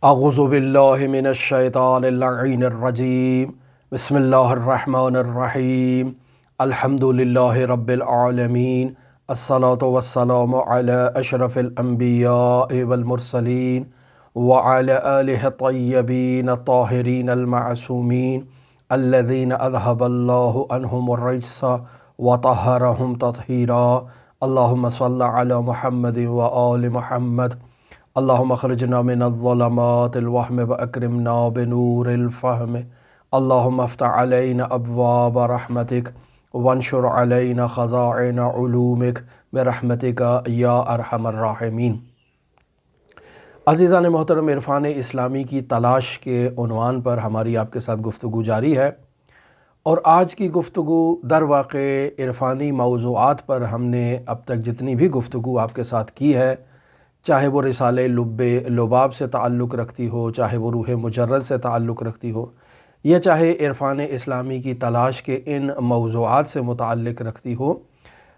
اعوذ باللہ من الشیطان اللعین الرجیم بسم اللہ الرحمن الرحیم الحمد للہ رب العالمین الصلاة والسلام علی اشرف الانبیاء والمرسلین وعلی آلہ الطیبین الطاہرین المعصومین الذین اذہب اللہ عنہم الرجس وطہرہم تطہیرا اللہم صل علی محمد وآل محمد اللہم اخرجنا من الظلمات الوہم واکرمنا بنور الفہم اللہم افتح علینا ابواب رحمتک وانشر علینا خزائن علومک برحمتک یا ارحم الراحمین۔ عزیزان محترم، عرفان اسلامی کی تلاش کے عنوان پر ہماری آپ کے ساتھ گفتگو جاری ہے، اور آج کی گفتگو در واقع عرفانی موضوعات پر ہم نے اب تک جتنی بھی گفتگو آپ کے ساتھ کی ہے، چاہے وہ رسالہ لب لباب سے تعلق رکھتی ہو، چاہے وہ روح مجرد سے تعلق رکھتی ہو، یا چاہے عرفان اسلامی کی تلاش کے ان موضوعات سے متعلق رکھتی ہو،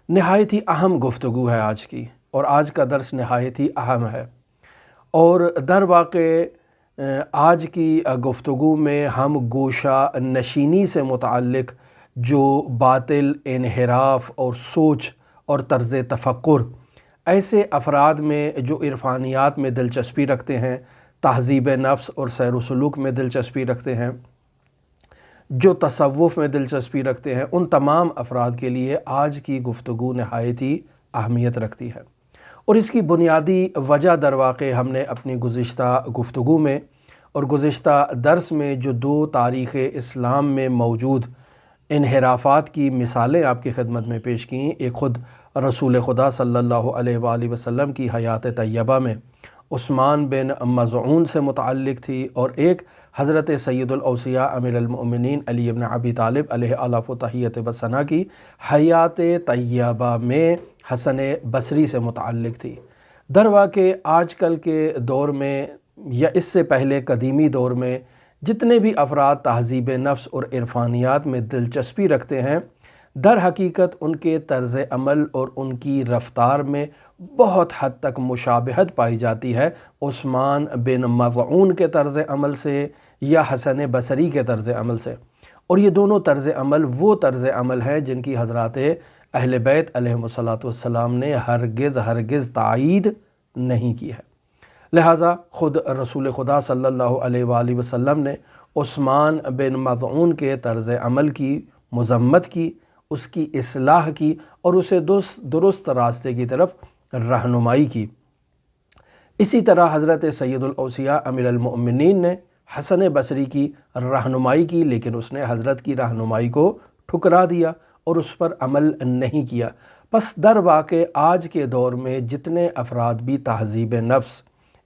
نہایت ہی اہم گفتگو ہے آج کی، اور آج کا درس نہایت ہی اہم ہے۔ اور در واقع آج کی گفتگو میں ہم گوشہ نشینی سے متعلق جو باطل انحراف اور سوچ اور طرز تفکر ایسے افراد میں جو عرفانیات میں دلچسپی رکھتے ہیں، تہذیب نفس اور سیر و سلوک میں دلچسپی رکھتے ہیں، جو تصوف میں دلچسپی رکھتے ہیں، ان تمام افراد کے لیے آج کی گفتگو نہایت ہی اہمیت رکھتی ہے۔ اور اس کی بنیادی وجہ در واقع ہم نے اپنی گزشتہ گفتگو میں اور گزشتہ درس میں جو دو تاریخ اسلام میں موجود انحرافات کی مثالیں آپ کی خدمت میں پیش کیں، ایک خود رسول خدا صلی اللہ علیہ وآلہ وسلم کی حیات طیبہ میں عثمان بن مظعون سے متعلق تھی، اور ایک حضرت سید الاوصیاء امیر المؤمنین علی بن ابی طالب علیہ آلاف و تحیت و ثنا کی حیات طیبہ میں حسن بصری سے متعلق تھی۔ در واقع آج کل کے دور میں یا اس سے پہلے قدیمی دور میں جتنے بھی افراد تہذیب نفس اور عرفانیات میں دلچسپی رکھتے ہیں، در حقیقت ان کے طرز عمل اور ان کی رفتار میں بہت حد تک مشابہت پائی جاتی ہے عثمان بن مظعون کے طرز عمل سے یا حسن بصری کے طرز عمل سے، اور یہ دونوں طرز عمل وہ طرز عمل ہیں جن کی حضرات اہل بیت علیہم السلام نے ہرگز تائید نہیں کی ہے۔ لہٰذا خود رسول خدا صلی اللہ علیہ وآلہ وسلم نے عثمان بن مظعون کے طرز عمل کی مذمت کی، اس کی اصلاح کی، اور اسے درست راستے کی طرف رہنمائی کی۔ اسی طرح حضرت سید الاوصیاء امیر المؤمنین نے حسن بصری کی رہنمائی کی، لیکن اس نے حضرت کی رہنمائی کو ٹھکرا دیا اور اس پر عمل نہیں کیا۔ پس در واقع آج کے دور میں جتنے افراد بھی تہذیب نفس،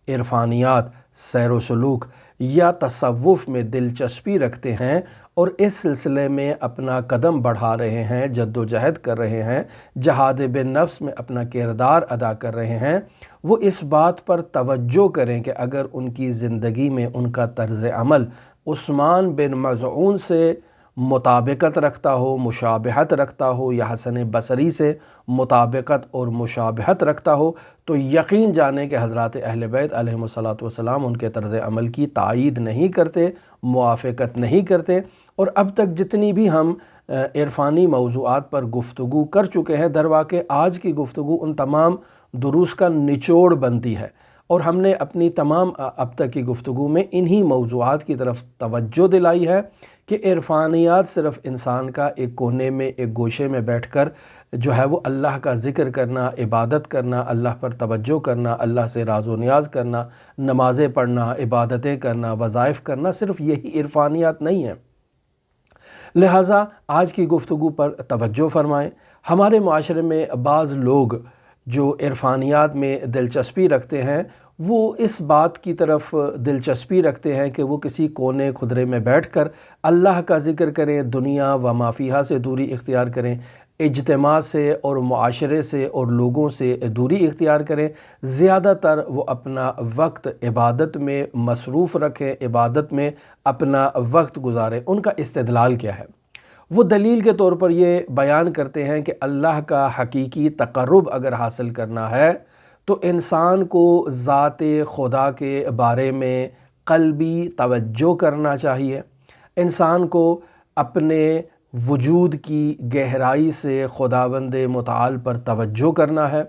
عرفانیات، سیر و سلوک یا تصوف میں دلچسپی رکھتے ہیں اور اس سلسلے میں اپنا قدم بڑھا رہے ہیں، جد و جہد کر رہے ہیں، جہاد بالنفس میں اپنا کردار ادا کر رہے ہیں، وہ اس بات پر توجہ کریں کہ اگر ان کی زندگی میں ان کا طرز عمل عثمان بن مظعون سے مطابقت رکھتا ہو، مشابہت رکھتا ہو، یا حسن بصری سے مطابقت اور مشابہت رکھتا ہو، تو یقین جانیں کہ حضرات اہل بیت علیہم السلام ان کے طرز عمل کی تائید نہیں کرتے، موافقت نہیں کرتے۔ اور اب تک جتنی بھی ہم عرفانی موضوعات پر گفتگو کر چکے ہیں، در واقع آج کی گفتگو ان تمام دروس کا نچوڑ بنتی ہے، اور ہم نے اپنی تمام اب تک کی گفتگو میں انہی موضوعات کی طرف توجہ دلائی ہے کہ عرفانیات صرف انسان کا ایک کونے میں، ایک گوشے میں بیٹھ کر جو ہے وہ اللہ کا ذکر کرنا، عبادت کرنا، اللہ پر توجہ کرنا، اللہ سے راز و نیاز کرنا، نمازیں پڑھنا، عبادتیں کرنا، وظائف کرنا، صرف یہی عرفانیات نہیں ہیں۔ لہٰذا آج کی گفتگو پر توجہ فرمائیں۔ ہمارے معاشرے میں بعض لوگ جو عرفانیات میں دلچسپی رکھتے ہیں، وہ اس بات کی طرف دلچسپی رکھتے ہیں کہ وہ کسی کونے خدرے میں بیٹھ کر اللہ کا ذکر کریں، دنیا و ما فیہا سے دوری اختیار کریں، اجتماع سے اور معاشرے سے اور لوگوں سے دوری اختیار کریں، زیادہ تر وہ اپنا وقت عبادت میں مصروف رکھیں، عبادت میں اپنا وقت گزاریں۔ ان کا استدلال کیا ہے؟ وہ دلیل کے طور پر یہ بیان کرتے ہیں کہ اللہ کا حقیقی تقرب اگر حاصل کرنا ہے تو انسان کو ذات خدا کے بارے میں قلبی توجہ کرنا چاہیے، انسان کو اپنے وجود کی گہرائی سے خداوند متعال پر توجہ کرنا ہے،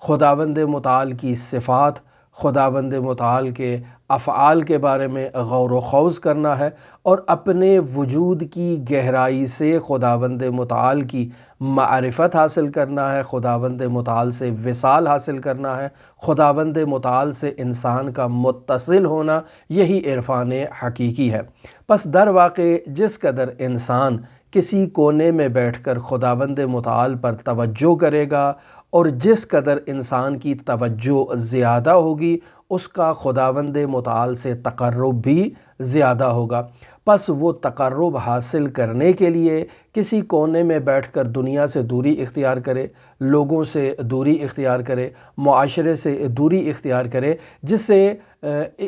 خداوند متعال کی صفات، خداوند متعال کے افعال کے بارے میں غور و خوض کرنا ہے، اور اپنے وجود کی گہرائی سے خداوند متعال کی معرفت حاصل کرنا ہے، خداوند متعال سے وصال حاصل کرنا ہے، خداوند متعال سے انسان کا متصل ہونا، یہی عرفان حقیقی ہے۔ پس در واقع جس قدر انسان کسی کونے میں بیٹھ کر خداوند متعال پر توجہ کرے گا، اور جس قدر انسان کی توجہ زیادہ ہوگی، اس کا خداوند متعال سے تقرب بھی زیادہ ہوگا۔ پس وہ تقرب حاصل کرنے کے لیے کسی کونے میں بیٹھ کر دنیا سے دوری اختیار کرے، لوگوں سے دوری اختیار کرے، معاشرے سے دوری اختیار کرے، جسے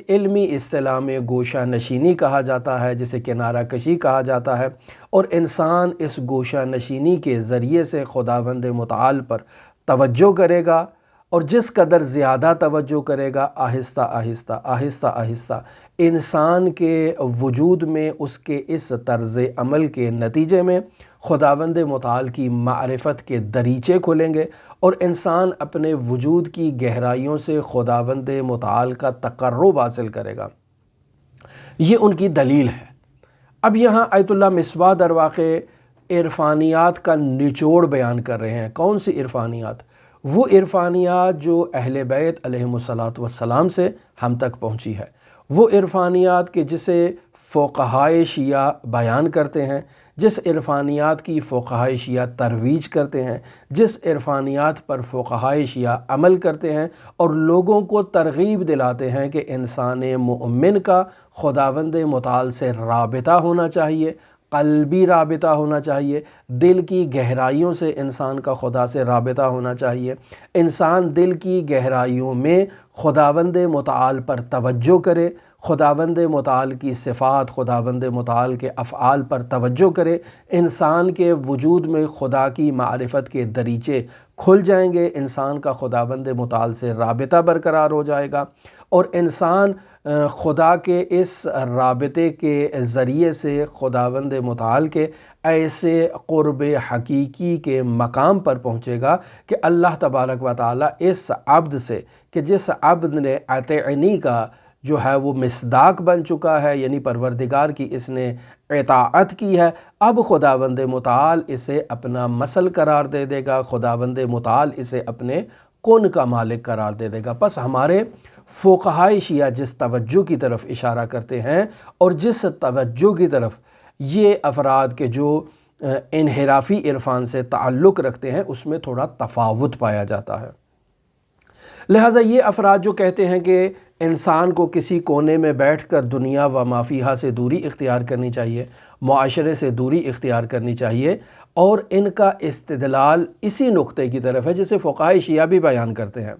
علمی اصطلاح میں گوشہ نشینی کہا جاتا ہے، جسے کنارہ کشی کہا جاتا ہے، اور انسان اس گوشہ نشینی کے ذریعے سے خداوند متعال پر توجہ کرے گا، اور جس قدر زیادہ توجہ کرے گا، آہستہ آہستہ آہستہ آہستہ انسان کے وجود میں اس کے اس طرز عمل کے نتیجے میں خداوند متعال کی معرفت کے دریچے کھلیں گے، اور انسان اپنے وجود کی گہرائیوں سے خداوند متعال کا تقرب حاصل کرے گا۔ یہ ان کی دلیل ہے۔ اب یہاں آیت اللہ مصباح در واقع عرفانیات کا نچوڑ بیان کر رہے ہیں۔ کون سی عرفانیات؟ وہ عرفانیات جو اہل بیت علیہم الصلاۃ سے ہم تک پہنچی ہے، وہ عرفانیات کہ جسے فقہائے شیعہ بیان کرتے ہیں، جس عرفانیات کی فقہائے شیعہ ترویج کرتے ہیں، جس عرفانیات پر فقہائے شیعہ عمل کرتے ہیں، اور لوگوں کو ترغیب دلاتے ہیں کہ انسان مؤمن کا خداوند متعال سے رابطہ ہونا چاہیے، قلبی رابطہ ہونا چاہیے، دل کی گہرائیوں سے انسان کا خدا سے رابطہ ہونا چاہیے، انسان دل کی گہرائیوں میں خداوند متعال پر توجہ کرے، خداوند متعال کی صفات، خداوند متعال کے افعال پر توجہ کرے، انسان کے وجود میں خدا کی معرفت کے دریچے کھل جائیں گے، انسان کا خداوند متعال سے رابطہ برقرار ہو جائے گا، اور انسان خدا کے اس رابطے کے ذریعے سے خداوند متعال کے ایسے قرب حقیقی کے مقام پر پہنچے گا کہ اللہ تبارک و تعالیٰ اس عبد سے، کہ جس عبد نے اطعنی کا جو ہے وہ مصداق بن چکا ہے، یعنی پروردگار کی اس نے اطاعت کی ہے، اب خداوند متعال اسے اپنا مثل قرار دے دے گا، خداوند متعال اسے اپنے کون کا مالک قرار دے دے گا۔ پس ہمارے فقہائے شیعہ جس توجہ کی طرف اشارہ کرتے ہیں، اور جس توجہ کی طرف یہ افراد کے جو انحرافی عرفان سے تعلق رکھتے ہیں، اس میں تھوڑا تفاوت پایا جاتا ہے۔ لہٰذا یہ افراد جو کہتے ہیں کہ انسان کو کسی کونے میں بیٹھ کر دنیا و ما فیہا سے دوری اختیار کرنی چاہیے، معاشرے سے دوری اختیار کرنی چاہیے، اور ان کا استدلال اسی نقطے کی طرف ہے جسے فقہائے شیعہ بھی بیان کرتے ہیں۔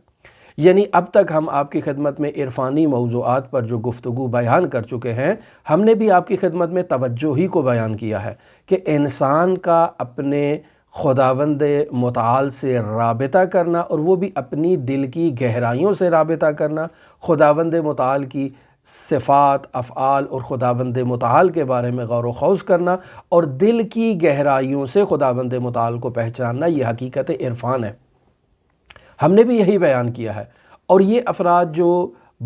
یعنی اب تک ہم آپ کی خدمت میں عرفانی موضوعات پر جو گفتگو بیان کر چکے ہیں، ہم نے بھی آپ کی خدمت میں توجہ ہی کو بیان کیا ہے کہ انسان کا اپنے خداوند متعال سے رابطہ کرنا، اور وہ بھی اپنی دل کی گہرائیوں سے رابطہ کرنا، خداوند متعال کی صفات، افعال اور خداوند متعال کے بارے میں غور و خوض کرنا، اور دل کی گہرائیوں سے خداوند متعال کو پہچاننا، یہ حقیقت عرفان ہے۔ ہم نے بھی یہی بیان کیا ہے، اور یہ افراد جو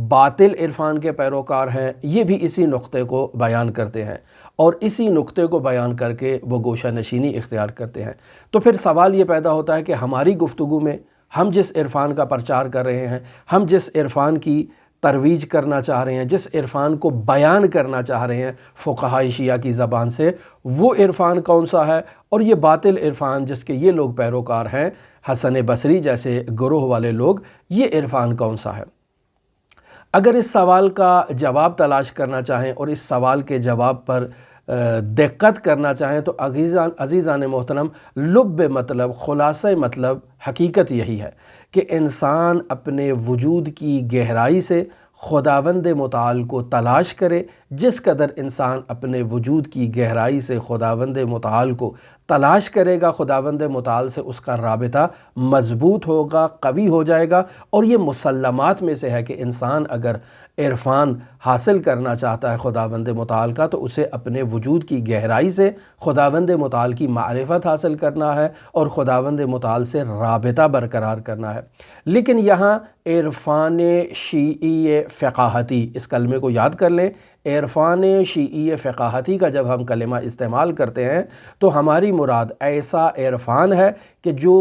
باطل عرفان کے پیروکار ہیں، یہ بھی اسی نقطے کو بیان کرتے ہیں، اور اسی نقطے کو بیان کر کے وہ گوشہ نشینی اختیار کرتے ہیں۔ تو پھر سوال یہ پیدا ہوتا ہے کہ ہماری گفتگو میں ہم جس عرفان کا پرچار کر رہے ہیں، ہم جس عرفان کی ترویج کرنا چاہ رہے ہیں، جس عرفان کو بیان کرنا چاہ رہے ہیں فقہائے شیعہ کی زبان سے، وہ عرفان کون سا ہے؟ اور یہ باطل عرفان جس کے یہ لوگ پیروکار ہیں، حسن بصری جیسے گروہ والے لوگ، یہ عرفان کون سا ہے؟ اگر اس سوال کا جواب تلاش کرنا چاہیں اور اس سوال کے جواب پر دقت کرنا چاہیں، تو عزیزان محترم، لب مطلب، خلاصہ مطلب، حقیقت یہی ہے کہ انسان اپنے وجود کی گہرائی سے خداوند متعال کو تلاش کرے، جس قدر انسان اپنے وجود کی گہرائی سے خداوند متعال کو تلاش کرے گا، خداوند متعال سے اس کا رابطہ مضبوط ہوگا، قوی ہو جائے گا۔ اور یہ مسلمات میں سے ہے کہ انسان اگر عرفان حاصل کرنا چاہتا ہے خداوند متعال کا، تو اسے اپنے وجود کی گہرائی سے خداوند متعال کی معرفت حاصل کرنا ہے اور خداوند متعال سے رابطہ برقرار کرنا ہے۔ لیکن یہاں عرفان شیعی فقاہتی، اس کلمے کو یاد کر لیں، عرفان شیعی فقاہتی کا جب ہم کلمہ استعمال کرتے ہیں تو ہماری مراد ایسا عرفان ہے کہ جو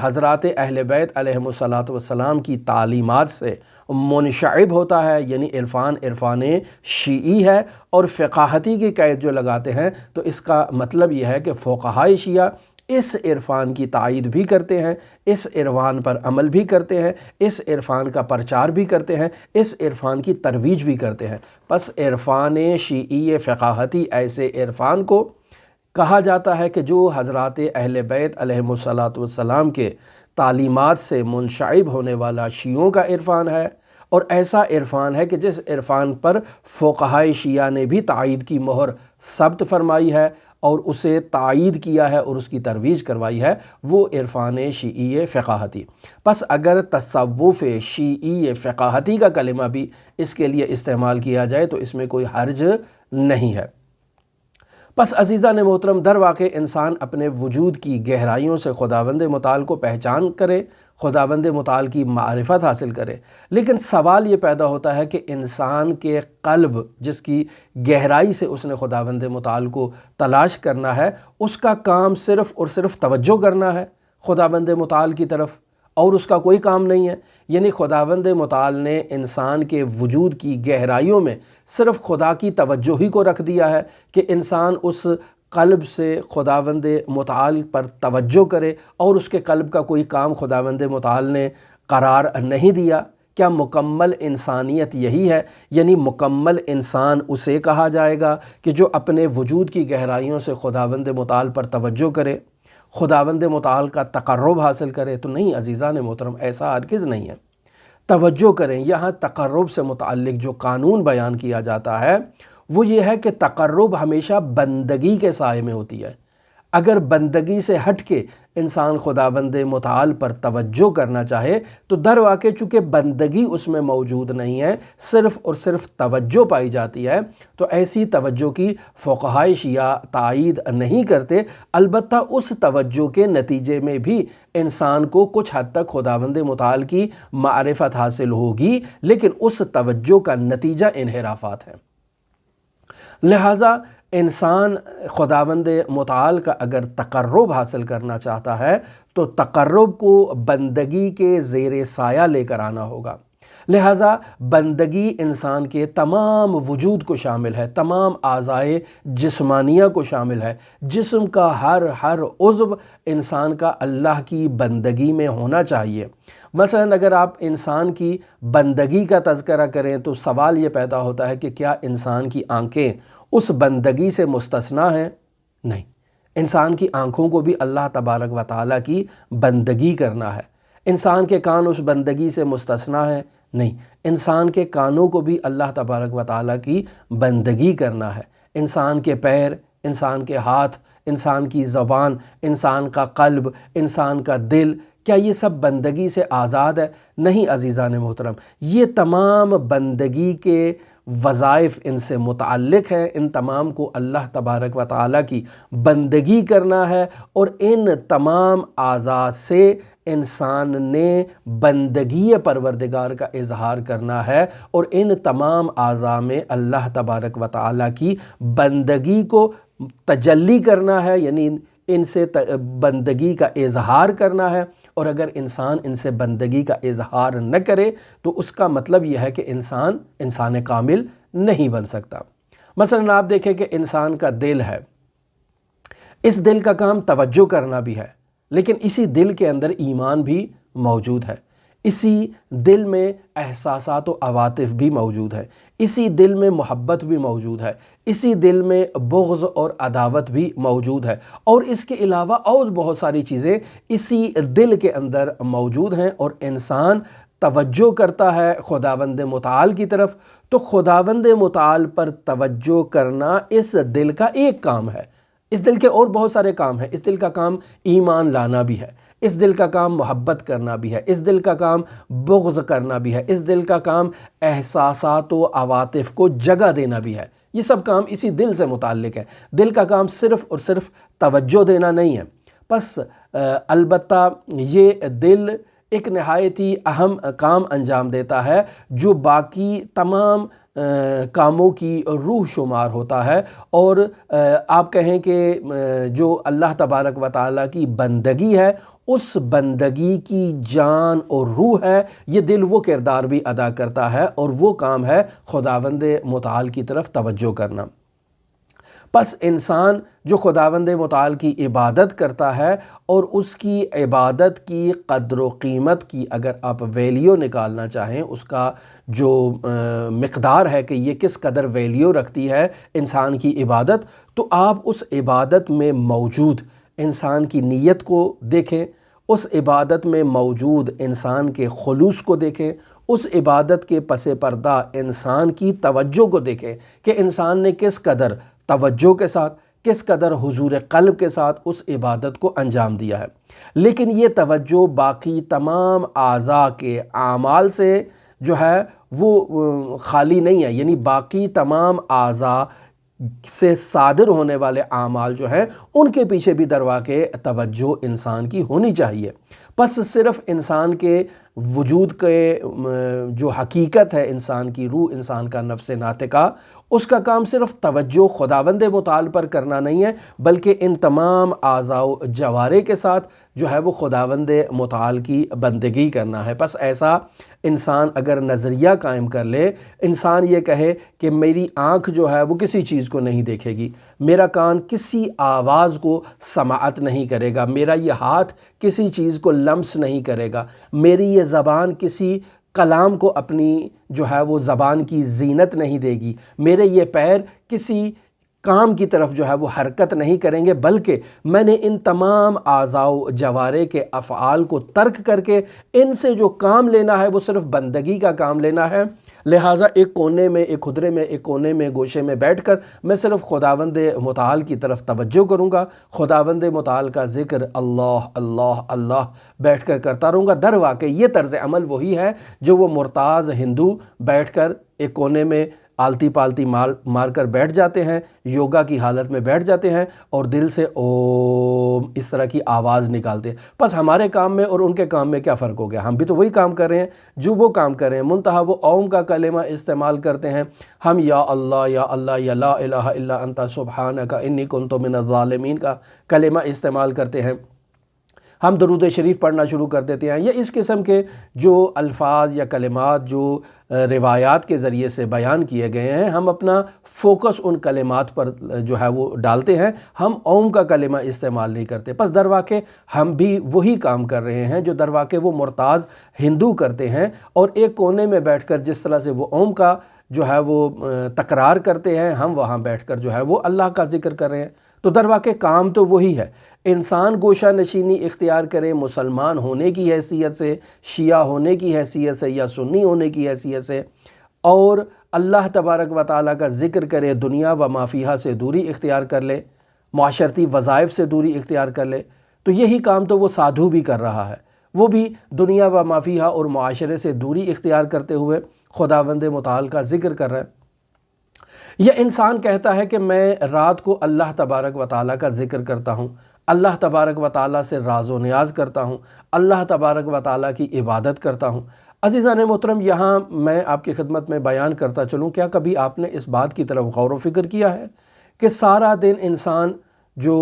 حضرات اہل بیت علیہم السلام کی تعلیمات سے منشعب ہوتا ہے، یعنی عرفان شیعی ہے۔ اور فقاہتی کی قید جو لگاتے ہیں تو اس کا مطلب یہ ہے کہ فقہائے شیعہ اس عرفان کی تائید بھی کرتے ہیں، اس عرفان پر عمل بھی کرتے ہیں، اس عرفان کا پرچار بھی کرتے ہیں، اس عرفان کی ترویج بھی کرتے ہیں۔ پس عرفان شیعی فقاہتی ایسے عرفان کو کہا جاتا ہے کہ جو حضرات اہل بیت علیہم السلام کے تعلیمات سے منشعب ہونے والا شیعوں کا عرفان ہے، اور ایسا عرفان ہے کہ جس عرفان پر فقہائے شیعہ نے بھی تائید کی مہر ثبت فرمائی ہے اور اسے تائید کیا ہے اور اس کی ترویج کروائی ہے، وہ عرفان شیعی فقاہتی۔ پس اگر تصوف شیعی فقاہتی کا کلمہ بھی اس کے لیے استعمال کیا جائے تو اس میں کوئی حرج نہیں ہے۔ پس عزیزان محترم، در واقع انسان اپنے وجود کی گہرائیوں سے خداوند متعال کو پہچان کرے، خداوند متعال کی معرفت حاصل کرے، لیکن سوال یہ پیدا ہوتا ہے کہ انسان کے قلب جس کی گہرائی سے اس نے خداوند متعال کو تلاش کرنا ہے، اس کا کام صرف اور صرف توجہ کرنا ہے خداوند متعال کی طرف، اور اس کا کوئی کام نہیں ہے۔ یعنی خداوند متعال نے انسان کے وجود کی گہرائیوں میں صرف خدا کی توجہ ہی کو رکھ دیا ہے کہ انسان اس قلب سے خداوند متعال پر توجہ کرے، اور اس کے قلب کا کوئی کام خداوند متعال نے قرار نہیں دیا۔ کیا مکمل انسانیت یہی ہے؟ یعنی مکمل انسان اسے کہا جائے گا کہ جو اپنے وجود کی گہرائیوں سے خداوند متعال پر توجہ کرے، خداوند متعال کا تقرب حاصل کرے؟ تو نہیں عزیزان محترم، ایسا ہرگز نہیں ہے۔ توجہ کریں، یہاں تقرب سے متعلق جو قانون بیان کیا جاتا ہے وہ یہ ہے کہ تقرب ہمیشہ بندگی کے سائے میں ہوتی ہے۔ اگر بندگی سے ہٹ کے انسان خداوند متعال پر توجہ کرنا چاہے تو در واقع چونکہ بندگی اس میں موجود نہیں ہے، صرف اور صرف توجہ پائی جاتی ہے، تو ایسی توجہ کی فقہائے شیعہ تائید نہیں کرتے۔ البتہ اس توجہ کے نتیجے میں بھی انسان کو کچھ حد تک خداوند متعال کی معرفت حاصل ہوگی، لیکن اس توجہ کا نتیجہ انحرافات ہیں۔ لہٰذا انسان خداوند متعال کا اگر تقرب حاصل کرنا چاہتا ہے تو تقرب کو بندگی کے زیر سایہ لے کر آنا ہوگا۔ لہٰذا بندگی انسان کے تمام وجود کو شامل ہے، تمام اعضائے جسمانیہ کو شامل ہے۔ جسم کا ہر عضو انسان کا اللہ کی بندگی میں ہونا چاہیے۔ مثلا اگر آپ انسان کی بندگی کا تذکرہ کریں تو سوال یہ پیدا ہوتا ہے کہ کیا انسان کی آنکھیں اس بندگی سے مستثنیٰ ہیں؟ نہیں، انسان کی آنکھوں کو بھی اللہ تبارک و تعالیٰ کی بندگی کرنا ہے۔ انسان کے کان اس بندگی سے مستثنیٰ ہیں؟ نہیں، انسان کے کانوں کو بھی اللہ تبارک و تعالیٰ کی بندگی کرنا ہے۔ انسان کے پیر، انسان کے ہاتھ، انسان کی زبان، انسان کا قلب، انسان کا دل، کیا یہ سب بندگی سے آزاد ہے؟ نہیں عزیزان محترم، یہ تمام بندگی کے وظائف ان سے متعلق ہیں۔ ان تمام کو اللہ تبارک و تعالیٰ کی بندگی کرنا ہے، اور ان تمام اعضاء سے انسان نے بندگی پروردگار کا اظہار کرنا ہے، اور ان تمام اعضاء میں اللہ تبارک و تعالیٰ کی بندگی کو تجلی کرنا ہے، یعنی ان سے بندگی کا اظہار کرنا ہے۔ اور اگر انسان ان سے بندگی کا اظہار نہ کرے تو اس کا مطلب یہ ہے کہ انسان کامل نہیں بن سکتا۔ مثلا آپ دیکھیں کہ انسان کا دل ہے، اس دل کا کام توجہ کرنا بھی ہے، لیکن اسی دل کے اندر ایمان بھی موجود ہے، اسی دل میں احساسات و عواطف بھی موجود ہیں، اسی دل میں محبت بھی موجود ہے، اسی دل میں بغض اور عداوت بھی موجود ہے، اور اس کے علاوہ اور بہت ساری چیزیں اسی دل کے اندر موجود ہیں۔ اور انسان توجہ کرتا ہے خداوند متعال کی طرف، تو خداوند متعال پر توجہ کرنا اس دل کا ایک کام ہے۔ اس دل کے اور بہت سارے کام ہیں۔ اس دل کا کام ایمان لانا بھی ہے، اس دل کا کام محبت کرنا بھی ہے، اس دل کا کام بغض کرنا بھی ہے، اس دل کا کام احساسات و عواطف کو جگہ دینا بھی ہے۔ یہ سب کام اسی دل سے متعلق ہے۔ دل کا کام صرف اور صرف توجہ دینا نہیں ہے۔ پس البتہ یہ دل ایک نہایت ہی اہم کام انجام دیتا ہے جو باقی تمام کاموں کی روح شمار ہوتا ہے، اور آپ کہیں کہ جو اللہ تبارک و تعالیٰ کی بندگی ہے، اس بندگی کی جان اور روح ہے، یہ دل وہ کردار بھی ادا کرتا ہے، اور وہ کام ہے خداوند متعال کی طرف توجہ کرنا۔ پس انسان جو خداوند متعال کی عبادت کرتا ہے اور اس کی عبادت کی قدر و قیمت کی اگر آپ ویلیو نکالنا چاہیں، اس کا جو مقدار ہے کہ یہ کس قدر ویلیو رکھتی ہے انسان کی عبادت، تو آپ اس عبادت میں موجود انسان کی نیت کو دیکھیں، اس عبادت میں موجود انسان کے خلوص کو دیکھیں، اس عبادت کے پس پردہ انسان کی توجہ کو دیکھیں کہ انسان نے کس قدر توجہ کے ساتھ، کس قدر حضور قلب کے ساتھ اس عبادت کو انجام دیا ہے۔ لیکن یہ توجہ باقی تمام اعضاء کے اعمال سے جو ہے وہ خالی نہیں ہے، یعنی باقی تمام اعضاء سے صادر ہونے والے اعمال جو ہیں ان کے پیچھے بھی درواقع توجہ انسان کی ہونی چاہیے۔ پس صرف انسان کے وجود کے جو حقیقت ہے، انسان کی روح، انسان کا نفس ناطقہ، اس کا کام صرف توجہ خداوند متعال پر کرنا نہیں ہے، بلکہ ان تمام اعضاء و جوارح کے ساتھ جو ہے وہ خداوند متعال کی بندگی کرنا ہے۔ پس ایسا انسان اگر نظریہ قائم کر لے، انسان یہ کہے کہ میری آنکھ جو ہے وہ کسی چیز کو نہیں دیکھے گی، میرا کان کسی آواز کو سماعت نہیں کرے گا، میرا یہ ہاتھ کسی چیز کو لمس نہیں کرے گا، میری یہ زبان کسی کلام کو اپنی جو ہے وہ زبان کی زینت نہیں دے گی، میرے یہ پیر کسی کام کی طرف جو ہے وہ حرکت نہیں کریں گے، بلکہ میں نے ان تمام اعضاء و جوارح کے افعال کو ترک کر کے ان سے جو کام لینا ہے وہ صرف بندگی کا کام لینا ہے۔ لہٰذا ایک کونے میں، ایک خدرے میں، ایک کونے میں، گوشے میں بیٹھ کر میں صرف خداوند متعال کی طرف توجہ کروں گا، خداوند متعال کا ذکر اللہ اللہ اللہ بیٹھ کر کرتا رہوں گا۔ در واقع یہ طرز عمل وہی ہے جو وہ مرتاض ہندو بیٹھ کر ایک کونے میں آلتی پالتی مار کر بیٹھ جاتے ہیں، یوگا کی حالت میں بیٹھ جاتے ہیں اور دل سے اوم اس طرح کی آواز نکالتے ہیں۔ پس ہمارے کام میں اور ان کے کام میں کیا فرق ہو گیا؟ ہم بھی تو وہی کام کر رہے ہیں جو وہ کام کر رہے ہیں، منتہا وہ اوم کا کلمہ استعمال کرتے ہیں، ہم یا اللہ یا اللہ یا لا الہ الا انت سبحانک انی کنت من الظالمین کا کلمہ استعمال کرتے ہیں، ہم درود شریف پڑھنا شروع کر دیتے ہیں، یا اس قسم کے جو الفاظ یا کلمات جو روایات کے ذریعے سے بیان کیے گئے ہیں، ہم اپنا فوکس ان کلمات پر جو ہے وہ ڈالتے ہیں، ہم اوم کا کلمہ استعمال نہیں کرتے۔ پس در واقع ہم بھی وہی کام کر رہے ہیں جو در واقع وہ مرتاض ہندو کرتے ہیں، اور ایک کونے میں بیٹھ کر جس طرح سے وہ اوم کا جو ہے وہ تکرار کرتے ہیں، ہم وہاں بیٹھ کر جو ہے وہ اللہ کا ذکر کر رہے ہیں۔ تو در واقع کام تو وہی ہے۔ انسان گوشہ نشینی اختیار کرے مسلمان ہونے کی حیثیت سے، شیعہ ہونے کی حیثیت سے، یا سنی ہونے کی حیثیت سے، اور اللہ تبارک و تعالیٰ کا ذکر کرے، دنیا و ما فیہا سے دوری اختیار کر لے، معاشرتی وظائف سے دوری اختیار کر لے، تو یہی کام تو وہ سادھو بھی کر رہا ہے، وہ بھی دنیا و ما فیہا اور معاشرے سے دوری اختیار کرتے ہوئے خداوند متعال کا ذکر کر رہا ہے۔ یہ انسان کہتا ہے کہ میں رات کو اللہ تبارک و تعالیٰ کا ذکر کرتا ہوں، اللہ تبارک و تعالیٰ سے راز و نیاز کرتا ہوں، اللہ تبارک و تعالیٰ کی عبادت کرتا ہوں۔ عزیزان محترم، یہاں میں آپ کی خدمت میں بیان کرتا چلوں، کیا کبھی آپ نے اس بات کی طرف غور و فکر کیا ہے کہ سارا دن انسان جو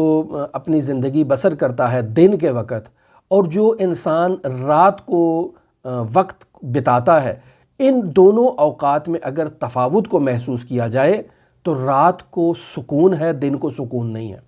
اپنی زندگی بسر کرتا ہے دن کے وقت، اور جو انسان رات کو وقت بتاتا ہے، ان دونوں اوقات میں اگر تفاوت کو محسوس کیا جائے تو رات کو سکون ہے، دن کو سکون نہیں ہے۔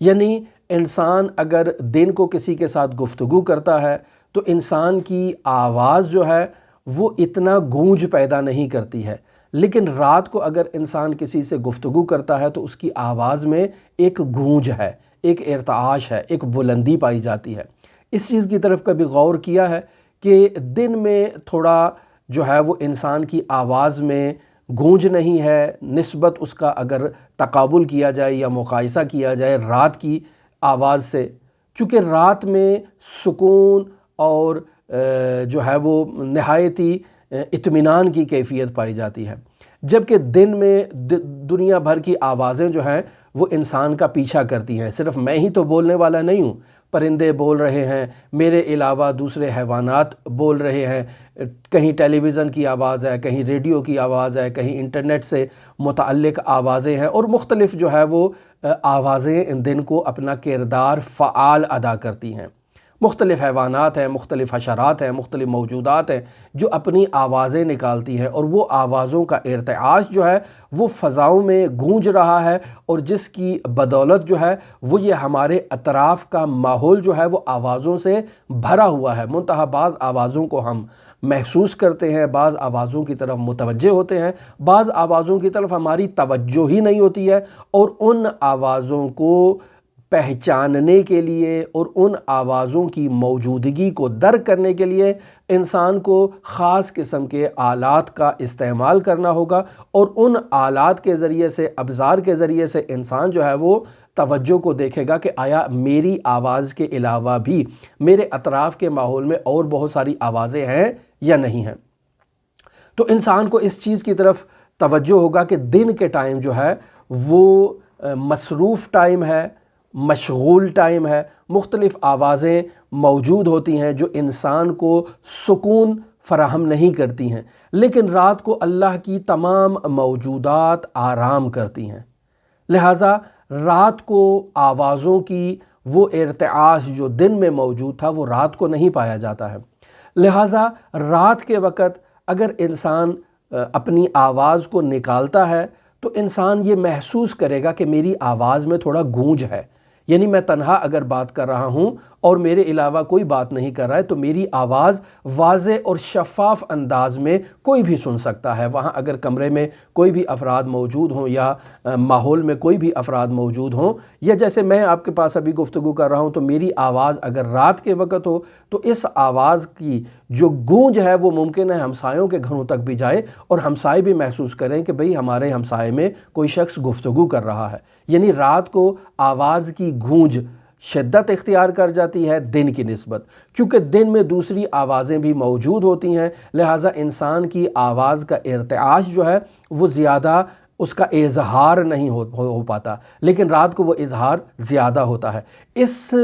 یعنی انسان اگر دن کو کسی کے ساتھ گفتگو کرتا ہے تو انسان کی آواز جو ہے وہ اتنا گونج پیدا نہیں کرتی ہے، لیکن رات کو اگر انسان کسی سے گفتگو کرتا ہے تو اس کی آواز میں ایک گونج ہے، ایک ارتعاش ہے، ایک بلندی پائی جاتی ہے۔ اس چیز کی طرف کبھی غور کیا ہے کہ دن میں تھوڑا جو ہے وہ انسان کی آواز میں گونج نہیں ہے نسبت اس کا اگر تقابل کیا جائے یا مقایسہ کیا جائے رات کی آواز سے، چونکہ رات میں سکون اور جو ہے وہ نہایتی اطمینان کی کیفیت پائی جاتی ہے، جبکہ دن میں دنیا بھر کی آوازیں جو ہیں وہ انسان کا پیچھا کرتی ہیں۔ صرف میں ہی تو بولنے والا نہیں ہوں، پرندے بول رہے ہیں، میرے علاوہ دوسرے حیوانات بول رہے ہیں، کہیں ٹیلی ویژن کی آواز ہے، کہیں ریڈیو کی آواز ہے، کہیں انٹرنیٹ سے متعلق آوازیں ہیں، اور مختلف جو ہے وہ آوازیں ان دن کو اپنا کردار فعال ادا کرتی ہیں۔ مختلف حیوانات ہیں، مختلف حشرات ہیں، مختلف موجودات ہیں جو اپنی آوازیں نکالتی ہیں، اور وہ آوازوں کا ارتعاش جو ہے وہ فضاؤں میں گونج رہا ہے، اور جس کی بدولت جو ہے وہ یہ ہمارے اطراف کا ماحول جو ہے وہ آوازوں سے بھرا ہوا ہے۔ منتہا بعض آوازوں کو ہم محسوس کرتے ہیں، بعض آوازوں کی طرف متوجہ ہوتے ہیں، بعض آوازوں کی طرف ہماری توجہ ہی نہیں ہوتی ہے، اور ان آوازوں کو پہچاننے کے لیے اور ان آوازوں کی موجودگی کو درک کرنے کے لیے انسان کو خاص قسم کے آلات کا استعمال کرنا ہوگا، اور ان آلات کے ذریعے سے، ابزار کے ذریعے سے انسان جو ہے وہ توجہ کو دیکھے گا کہ آیا میری آواز کے علاوہ بھی میرے اطراف کے ماحول میں اور بہت ساری آوازیں ہیں یا نہیں ہیں۔ تو انسان کو اس چیز کی طرف توجہ ہوگا کہ دن کے ٹائم جو ہے وہ مصروف ٹائم ہے، مشغول ٹائم ہے، مختلف آوازیں موجود ہوتی ہیں جو انسان کو سکون فراہم نہیں کرتی ہیں، لیکن رات کو اللہ کی تمام موجودات آرام کرتی ہیں، لہٰذا رات کو آوازوں کی وہ ارتعاش جو دن میں موجود تھا وہ رات کو نہیں پایا جاتا ہے۔ لہٰذا رات کے وقت اگر انسان اپنی آواز کو نکالتا ہے تو انسان یہ محسوس کرے گا کہ میری آواز میں تھوڑا گونج ہے، یعنی میں تنہا اگر بات کر رہا ہوں اور میرے علاوہ کوئی بات نہیں کر رہا ہے تو میری آواز واضح اور شفاف انداز میں کوئی بھی سن سکتا ہے۔ وہاں اگر کمرے میں کوئی بھی افراد موجود ہوں یا ماحول میں کوئی بھی افراد موجود ہوں، یا جیسے میں آپ کے پاس ابھی گفتگو کر رہا ہوں تو میری آواز اگر رات کے وقت ہو تو اس آواز کی جو گونج ہے وہ ممکن ہے ہمسایوں کے گھروں تک بھی جائے، اور ہمسائے بھی محسوس کریں کہ بھئی ہمارے ہمسائے میں کوئی شخص گفتگو کر رہا ہے۔ یعنی رات کو آواز کی گونج شدت اختیار کر جاتی ہے دن کی نسبت، کیونکہ دن میں دوسری آوازیں بھی موجود ہوتی ہیں، لہٰذا انسان کی آواز کا ارتعاش جو ہے وہ زیادہ اس کا اظہار نہیں ہو پاتا، لیکن رات کو وہ اظہار زیادہ ہوتا ہے۔ اس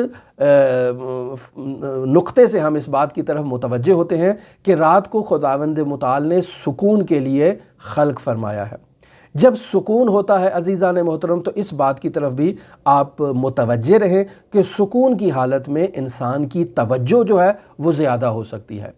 نقطے سے ہم اس بات کی طرف متوجہ ہوتے ہیں کہ رات کو خداوند متعال نے سکون کے لیے خلق فرمایا ہے۔ جب سکون ہوتا ہے عزیزان محترم تو اس بات کی طرف بھی آپ متوجہ رہیں کہ سکون کی حالت میں انسان کی توجہ جو ہے وہ زیادہ ہو سکتی ہے۔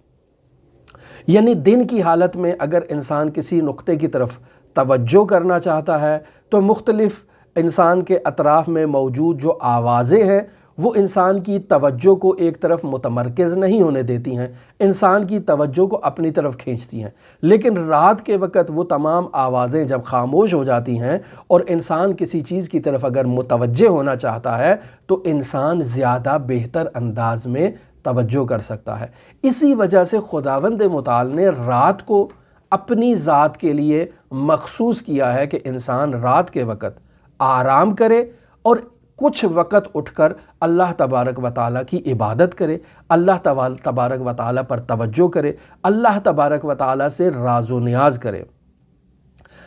یعنی دن کی حالت میں اگر انسان کسی نقطے کی طرف توجہ کرنا چاہتا ہے تو مختلف انسان کے اطراف میں موجود جو آوازیں ہیں وہ انسان کی توجہ کو ایک طرف متمرکز نہیں ہونے دیتی ہیں، انسان کی توجہ کو اپنی طرف کھینچتی ہیں، لیکن رات کے وقت وہ تمام آوازیں جب خاموش ہو جاتی ہیں اور انسان کسی چیز کی طرف اگر متوجہ ہونا چاہتا ہے تو انسان زیادہ بہتر انداز میں توجہ کر سکتا ہے۔ اسی وجہ سے خداوند متعال نے رات کو اپنی ذات کے لیے مخصوص کیا ہے کہ انسان رات کے وقت آرام کرے اور کچھ وقت اٹھ کر اللہ تبارک و تعالیٰ کی عبادت کرے، اللہ تبارک و تعالیٰ پر توجہ کرے، اللہ تبارک و تعالیٰ سے راز و نیاز کرے۔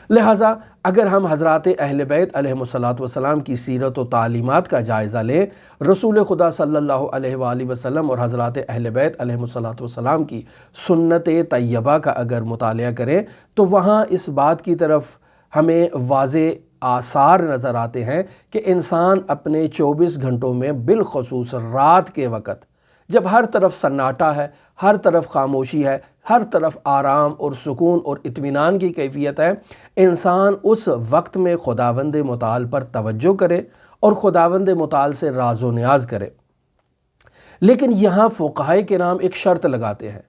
لہٰذا اگر ہم حضرات اہل بیت علیہم السلام کی سیرت و تعلیمات کا جائزہ لیں، رسول خدا صلی اللہ علیہ وآلہ وسلم اور حضرات اہل بیت علیہم السلام کی سنت طیبہ کا اگر مطالعہ کریں تو وہاں اس بات کی طرف ہمیں واضح آثار نظر آتے ہیں کہ انسان اپنے 24 گھنٹوں میں بالخصوص رات کے وقت جب ہر طرف سناٹا ہے، ہر طرف خاموشی ہے، ہر طرف آرام اور سکون اور اطمینان کی کیفیت ہے، انسان اس وقت میں خداوند متعال پر توجہ کرے اور خداوند متعال سے راز و نیاز کرے۔ لیکن یہاں فقہاء کرام ایک شرط لگاتے ہیں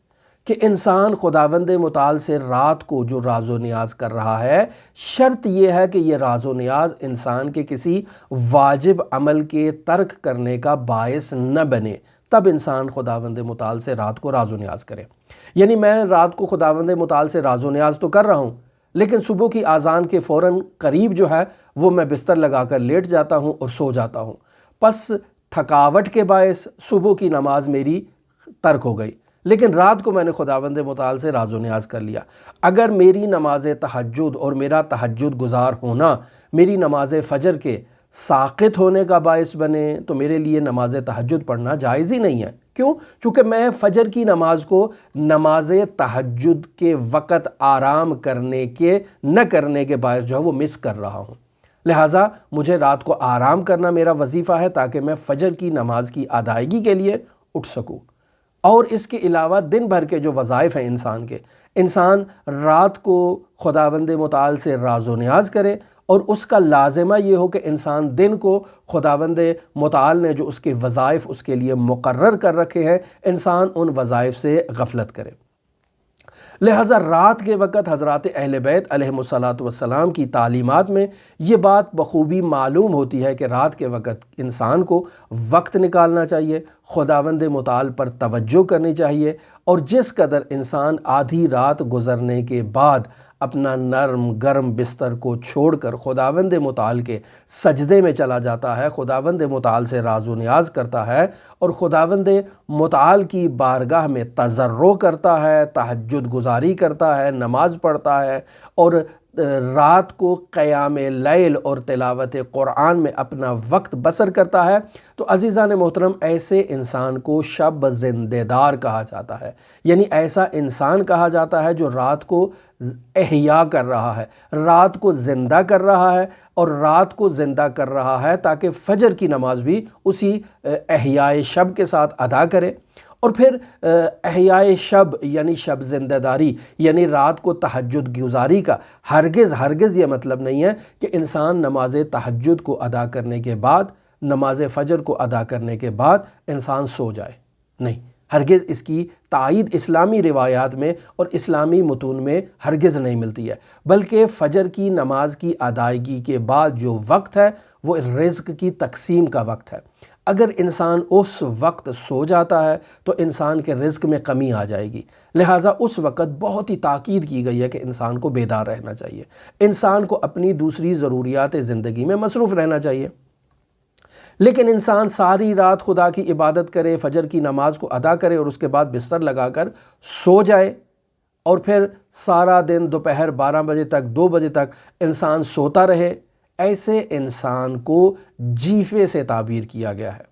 کہ انسان خداوند متعال سے رات کو جو راز و نیاز کر رہا ہے، شرط یہ ہے کہ یہ راز و نیاز انسان کے کسی واجب عمل کے ترک کرنے کا باعث نہ بنے، تب انسان خداوند متعال سے رات کو راز و نیاز کرے۔ یعنی میں رات کو خداوند متعال سے راز و نیاز تو کر رہا ہوں، لیکن صبح کی اذان کے فوراً قریب جو ہے وہ میں بستر لگا کر لیٹ جاتا ہوں اور سو جاتا ہوں، پس تھکاوٹ کے باعث صبح کی نماز میری ترک ہو گئی، لیکن رات کو میں نے خداوند متعال سے راز و نیاز کر لیا۔ اگر میری نماز تہجد اور میرا تہجد گزار ہونا میری نماز فجر کے ساقط ہونے کا باعث بنے تو میرے لیے نماز تہجد پڑھنا جائز ہی نہیں ہے۔ کیوں؟ چونکہ میں فجر کی نماز کو نماز تہجد کے وقت آرام کرنے کے نہ کرنے کے باعث جو ہے وہ مس کر رہا ہوں، لہٰذا مجھے رات کو آرام کرنا میرا وظیفہ ہے تاکہ میں فجر کی نماز کی ادائیگی کے لیے اٹھ سکوں۔ اور اس کے علاوہ دن بھر کے جو وظائف ہیں انسان رات کو خداوند متعال سے راز و نیاز کرے، اور اس کا لازمہ یہ ہو کہ انسان دن کو خداوند متعال نے جو اس کے وظائف اس کے لیے مقرر کر رکھے ہیں انسان ان وظائف سے غفلت کرے۔ لہٰذا رات کے وقت حضرات اہل بیت علیہم السلام کی تعلیمات میں یہ بات بخوبی معلوم ہوتی ہے کہ رات کے وقت انسان کو وقت نکالنا چاہیے، خداوند متعال پر توجہ کرنی چاہیے، اور جس قدر انسان آدھی رات گزرنے کے بعد اپنا نرم گرم بستر کو چھوڑ کر خداوند متعال کے سجدے میں چلا جاتا ہے، خداوند متعال سے راز و نیاز کرتا ہے اور خداوند متعال کی بارگاہ میں تضرع کرتا ہے، تہجد گزاری کرتا ہے، نماز پڑھتا ہے، اور رات کو قیام لیل اور تلاوت قرآن میں اپنا وقت بسر کرتا ہے، تو عزیزان محترم ایسے انسان کو شب زندہ دار کہا جاتا ہے۔ یعنی ایسا انسان کہا جاتا ہے جو رات کو احیا کر رہا ہے، رات کو زندہ کر رہا ہے، اور رات کو زندہ کر رہا ہے تاکہ فجر کی نماز بھی اسی احیاء شب کے ساتھ ادا کرے۔ اور پھر احیاء شب یعنی شب زندہ داری یعنی رات کو تہجد گزاری کا ہرگز یہ مطلب نہیں ہے کہ انسان نماز تہجد کو ادا کرنے کے بعد، نماز فجر کو ادا کرنے کے بعد انسان سو جائے، نہیں، ہرگز اس کی تائید اسلامی روایات میں اور اسلامی متون میں ہرگز نہیں ملتی ہے، بلکہ فجر کی نماز کی ادائیگی کے بعد جو وقت ہے وہ رزق کی تقسیم کا وقت ہے۔ اگر انسان اس وقت سو جاتا ہے تو انسان کے رزق میں کمی آ جائے گی، لہٰذا اس وقت بہت ہی تاکید کی گئی ہے کہ انسان کو بیدار رہنا چاہیے، انسان کو اپنی دوسری ضروریات زندگی میں مصروف رہنا چاہیے۔ لیکن انسان ساری رات خدا کی عبادت کرے، فجر کی نماز کو ادا کرے اور اس کے بعد بستر لگا کر سو جائے، اور پھر سارا دن دوپہر 12 بجے تک 2 بجے تک انسان سوتا رہے، ایسے انسان کو جیفے سے تعبیر کیا گیا ہے۔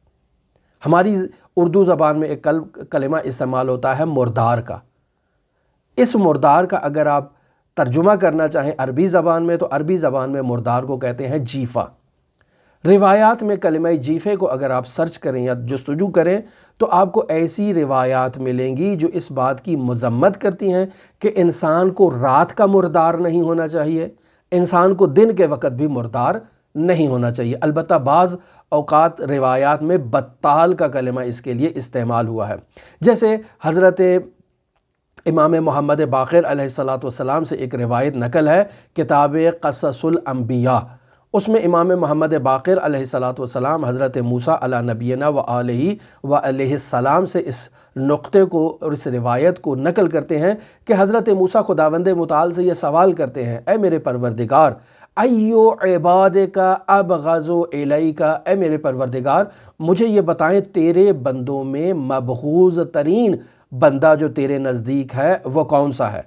ہماری اردو زبان میں ایک کلمہ استعمال ہوتا ہے مردار کا۔ اس مردار کا اگر آپ ترجمہ کرنا چاہیں عربی زبان میں تو عربی زبان میں مردار کو کہتے ہیں جیفا۔ روایات میں کلمہ جیفے کو اگر آپ سرچ کریں یا جستجو کریں تو آپ کو ایسی روایات ملیں گی جو اس بات کی مذمت کرتی ہیں کہ انسان کو رات کا مردار نہیں ہونا چاہیے، انسان کو دن کے وقت بھی مردار نہیں ہونا چاہیے۔ البتہ بعض اوقات روایات میں بطال کا کلمہ اس کے لیے استعمال ہوا ہے، جیسے حضرت امام محمد باقر علیہ السلام سے ایک روایت نقل ہے کتاب قصص الانبیاء، اس میں امام محمد باقر علیہ السلام حضرت موسیٰ علی نبینا و علیہ السلام سے اس نقطے کو اور اس روایت کو نقل کرتے ہیں کہ حضرت موسیٰ خداوند متعال سے یہ سوال کرتے ہیں، اے میرے پروردگار، ایو عبادک ابغض الیک، اے میرے پروردگار مجھے یہ بتائیں تیرے بندوں میں مبغوض ترین بندہ جو تیرے نزدیک ہے وہ کون سا ہے؟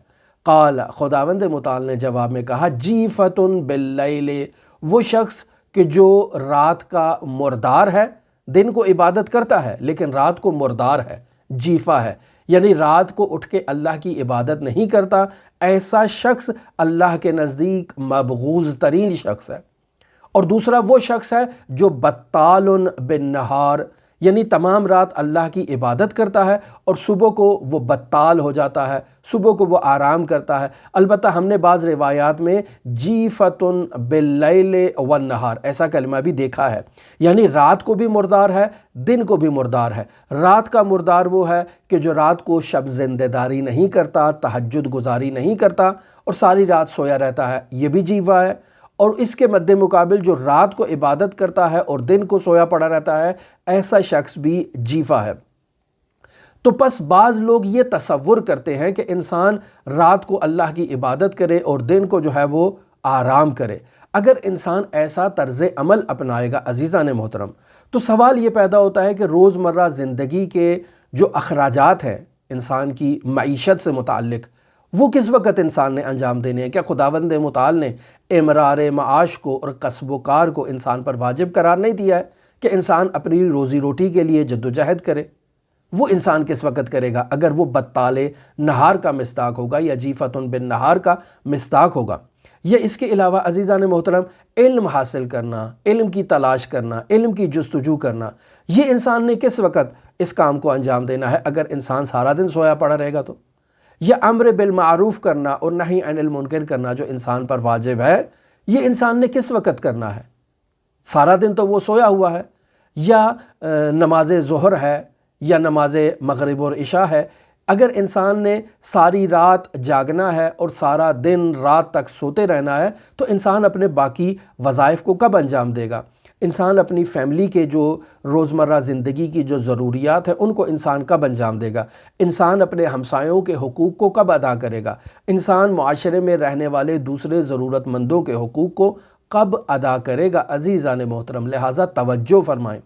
قال، خداوند متعال نے جواب میں کہا، جیفۃ باللیل، وہ شخص کہ جو رات کا مردار ہے، دن کو عبادت کرتا ہے لیکن رات کو مردار ہے، جیفا ہے، یعنی رات کو اٹھ کے اللہ کی عبادت نہیں کرتا، ایسا شخص اللہ کے نزدیک مبغوض ترین شخص ہے۔ اور دوسرا وہ شخص ہے جو بطال بالنہار، یعنی تمام رات اللہ کی عبادت کرتا ہے اور صبح کو وہ بطال ہو جاتا ہے، صبح کو وہ آرام کرتا ہے۔ البتہ ہم نے بعض روایات میں جیفۃ باللیل والنہار ایسا کلمہ بھی دیکھا ہے، یعنی رات کو بھی مردار ہے، دن کو بھی مردار ہے۔ رات کا مردار وہ ہے کہ جو رات کو شب زندہ داری نہیں کرتا، تہجد گزاری نہیں کرتا اور ساری رات سویا رہتا ہے، یہ بھی جیوا ہے۔ اور اس کے مد مقابل جو رات کو عبادت کرتا ہے اور دن کو سویا پڑا رہتا ہے، ایسا شخص بھی جیفا ہے۔ تو پس بعض لوگ یہ تصور کرتے ہیں کہ انسان رات کو اللہ کی عبادت کرے اور دن کو جو ہے وہ آرام کرے۔ اگر انسان ایسا طرز عمل اپنائے گا عزیزان محترم، تو سوال یہ پیدا ہوتا ہے کہ روزمرہ زندگی کے جو اخراجات ہیں انسان کی معیشت سے متعلق، وہ کس وقت انسان نے انجام دینے ہیں؟ کیا خداوند متعال نے امرار معاش کو اور کسب و کار کو انسان پر واجب قرار نہیں دیا ہے کہ انسان اپنی روزی روٹی کے لیے جد و جہد کرے؟ وہ انسان کس وقت کرے گا اگر وہ بطال نہار کا مصداق ہوگا یا جیفۃ بالنہار کا مصداق ہوگا؟ یا اس کے علاوہ عزیزان محترم علم حاصل کرنا، علم کی تلاش کرنا، علم کی جستجو کرنا، یہ انسان نے کس وقت اس کام کو انجام دینا ہے اگر انسان سارا دن سویا پڑا رہے گا تو؟ یا امر بالمعروف کرنا اور نہی عن المنکر کرنا جو انسان پر واجب ہے، یہ انسان نے کس وقت کرنا ہے؟ سارا دن تو وہ سویا ہوا ہے، یا نماز ظہر ہے یا نماز مغرب اور عشاء ہے۔ اگر انسان نے ساری رات جاگنا ہے اور سارا دن رات تک سوتے رہنا ہے تو انسان اپنے باقی وظائف کو کب انجام دے گا؟ انسان اپنی فیملی کے جو روزمرہ زندگی کی جو ضروریات ہیں ان کو انسان کب انجام دے گا؟ انسان اپنے ہمسایوں کے حقوق کو کب ادا کرے گا؟ انسان معاشرے میں رہنے والے دوسرے ضرورت مندوں کے حقوق کو کب ادا کرے گا؟ عزیزان محترم لہٰذا توجہ فرمائیں۔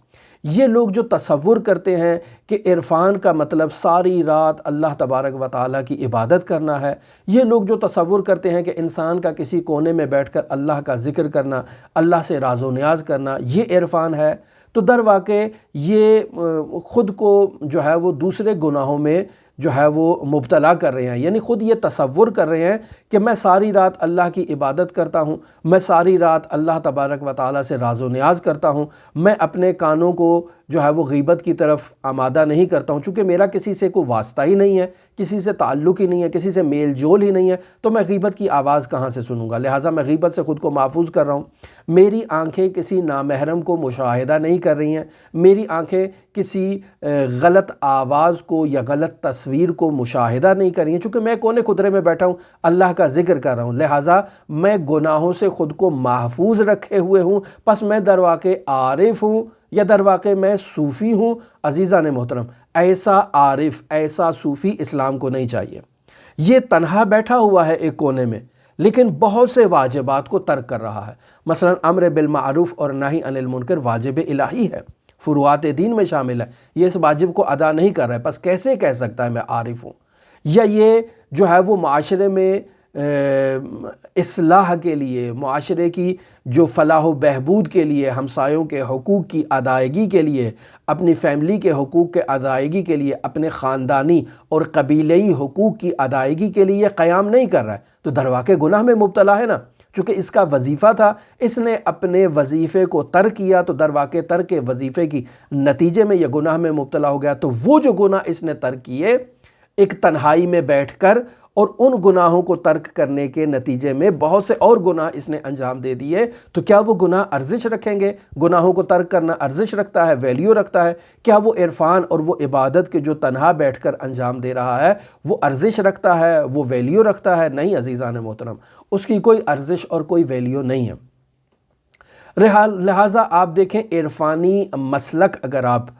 یہ لوگ جو تصور کرتے ہیں کہ عرفان کا مطلب ساری رات اللہ تبارک و تعالیٰ کی عبادت کرنا ہے، یہ لوگ جو تصور کرتے ہیں کہ انسان کا کسی کونے میں بیٹھ کر اللہ کا ذکر کرنا، اللہ سے راز و نیاز کرنا، یہ عرفان ہے، تو در واقع یہ خود کو جو ہے وہ دوسرے گناہوں میں جو ہے وہ مبتلا کر رہے ہیں۔ یعنی خود یہ تصور کر رہے ہیں کہ میں ساری رات اللہ کی عبادت کرتا ہوں، میں ساری رات اللہ تبارک و تعالیٰ سے راز و نیاز کرتا ہوں، میں اپنے کانوں کو جو ہے وہ غیبت کی طرف آمادہ نہیں کرتا ہوں، چونکہ میرا کسی سے کوئی واسطہ ہی نہیں ہے، کسی سے تعلق ہی نہیں ہے، کسی سے میل جول ہی نہیں ہے، تو میں غیبت کی آواز کہاں سے سنوں گا؟ لہٰذا میں غیبت سے خود کو محفوظ کر رہا ہوں۔ میری آنکھیں کسی نامحرم کو مشاہدہ نہیں کر رہی ہیں، میری آنکھیں کسی غلط آواز کو یا غلط تصویر کو مشاہدہ نہیں کر رہی ہیں، چونکہ میں کونے خدرے میں بیٹھا ہوں، اللہ کا ذکر کر رہا ہوں، لہٰذا میں گناہوں سے خود کو محفوظ رکھے ہوئے ہوں، پس میں در واقع عارف ہوں یا در واقع میں صوفی ہوں؟ عزیزان محترم ایسا عارف، ایسا صوفی اسلام کو نہیں چاہیے۔ یہ تنہا بیٹھا ہوا ہے ایک کونے میں، لیکن بہت سے واجبات کو ترک کر رہا ہے۔ مثلا امر بالمعروف اور نہی عن المنکر واجب الہی ہے، فروعات دین میں شامل ہے، یہ اس واجب کو ادا نہیں کر رہا ہے، پس کیسے کہہ سکتا ہے میں عارف ہوں؟ یا یہ جو ہے وہ معاشرے میں اصلاح کے لیے، معاشرے کی جو فلاح و بہبود کے لیے، ہمسایوں کے حقوق کی ادائیگی کے لیے، اپنی فیملی کے حقوق کے ادائیگی کے لیے، اپنے خاندانی اور قبیلئی حقوق کی ادائیگی کے لیے قیام نہیں کر رہا ہے، تو در واقع گناہ میں مبتلا ہے نا۔ چونکہ اس کا وظیفہ تھا، اس نے اپنے وظیفے کو ترک کیا، تو در واقع ترک وظیفے کی نتیجے میں یہ گناہ میں مبتلا ہو گیا۔ تو وہ جو گناہ اس نے ترک کیے ایک تنہائی میں بیٹھ کر، اور ان گناہوں کو ترک کرنے کے نتیجے میں بہت سے اور گناہ اس نے انجام دے دیے، تو کیا وہ گناہ ارزش رکھیں گے؟ گناہوں کو ترک کرنا ارزش رکھتا ہے، ویلیو رکھتا ہے؟ کیا وہ عرفان اور وہ عبادت کے جو تنہا بیٹھ کر انجام دے رہا ہے وہ ارزش رکھتا ہے، وہ ویلیو رکھتا ہے؟ نہیں عزیزان محترم، اس کی کوئی ارزش اور کوئی ویلیو نہیں ہے۔ لہٰذا آپ دیکھیں عرفانی مسلک اگر آپ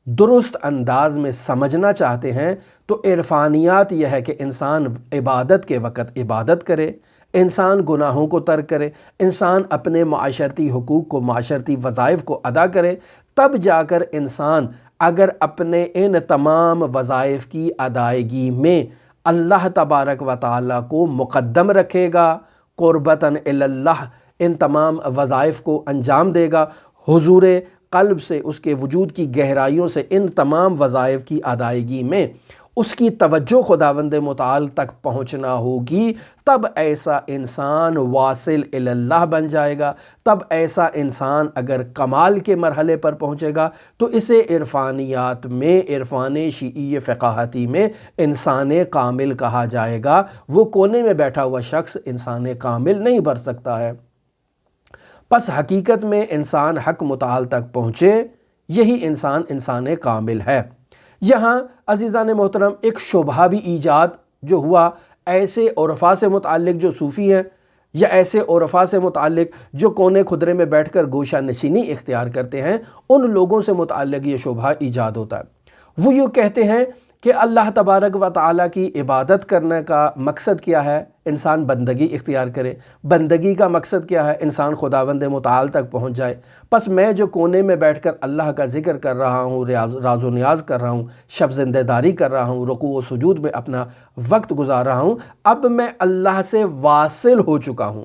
درست انداز میں سمجھنا چاہتے ہیں تو عرفانیات یہ ہے کہ انسان عبادت کے وقت عبادت کرے، انسان گناہوں کو ترک کرے، انسان اپنے معاشرتی حقوق کو، معاشرتی وظائف کو ادا کرے، تب جا کر انسان اگر اپنے ان تمام وظائف کی ادائیگی میں اللہ تبارک و تعالیٰ کو مقدم رکھے گا، قربتاً اللہ ان تمام وظائف کو انجام دے گا، حضور قلب سے، اس کے وجود کی گہرائیوں سے ان تمام وظائف کی ادائیگی میں اس کی توجہ خداوند متعال تک پہنچنا ہوگی، تب ایسا انسان واصل اللہ بن جائے گا، تب ایسا انسان اگر کمال کے مرحلے پر پہنچے گا تو اسے عرفانیات میں، عرفان شیعی فقاہتی میں انسان کامل کہا جائے گا۔ وہ کونے میں بیٹھا ہوا شخص انسان کامل نہیں بن سکتا ہے۔ پس حقیقت میں انسان حق متعال تک پہنچے، یہی انسان کامل ہے۔ یہاں عزیزان محترم ایک شبہ بھی ایجاد جو ہوا ایسے عرفاء سے متعلق جو صوفی ہیں، یا ایسے عرفاء سے متعلق جو کونے خدرے میں بیٹھ کر گوشہ نشینی اختیار کرتے ہیں، ان لوگوں سے متعلق یہ شبہ ایجاد ہوتا ہے۔ وہ یوں کہتے ہیں کہ اللہ تبارک و تعالیٰ کی عبادت کرنے کا مقصد کیا ہے؟ انسان بندگی اختیار کرے۔ بندگی کا مقصد کیا ہے؟ انسان خداوند متعال تک پہنچ جائے۔ پس میں جو کونے میں بیٹھ کر اللہ کا ذکر کر رہا ہوں، راز و نیاز کر رہا ہوں، شب زندہ داری کر رہا ہوں، رکوع و سجود میں اپنا وقت گزار رہا ہوں، اب میں اللہ سے واصل ہو چکا ہوں۔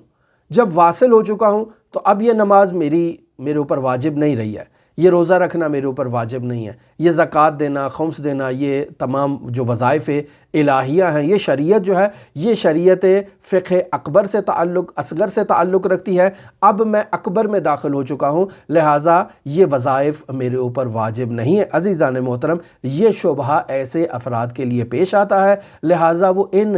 جب واصل ہو چکا ہوں تو اب یہ نماز میرے اوپر واجب نہیں رہی ہے، یہ روزہ رکھنا میرے اوپر واجب نہیں ہے، یہ زکوٰۃ دینا، خمس دینا، یہ تمام جو وظائف الہیہ ہیں، یہ شریعت جو ہے یہ شریعت فقہ اکبر سے تعلق، اصغر سے تعلق رکھتی ہے۔ اب میں اکبر میں داخل ہو چکا ہوں، لہٰذا یہ وظائف میرے اوپر واجب نہیں ہے۔ عزیزان محترم، یہ شبہہ ایسے افراد کے لیے پیش آتا ہے، لہٰذا وہ ان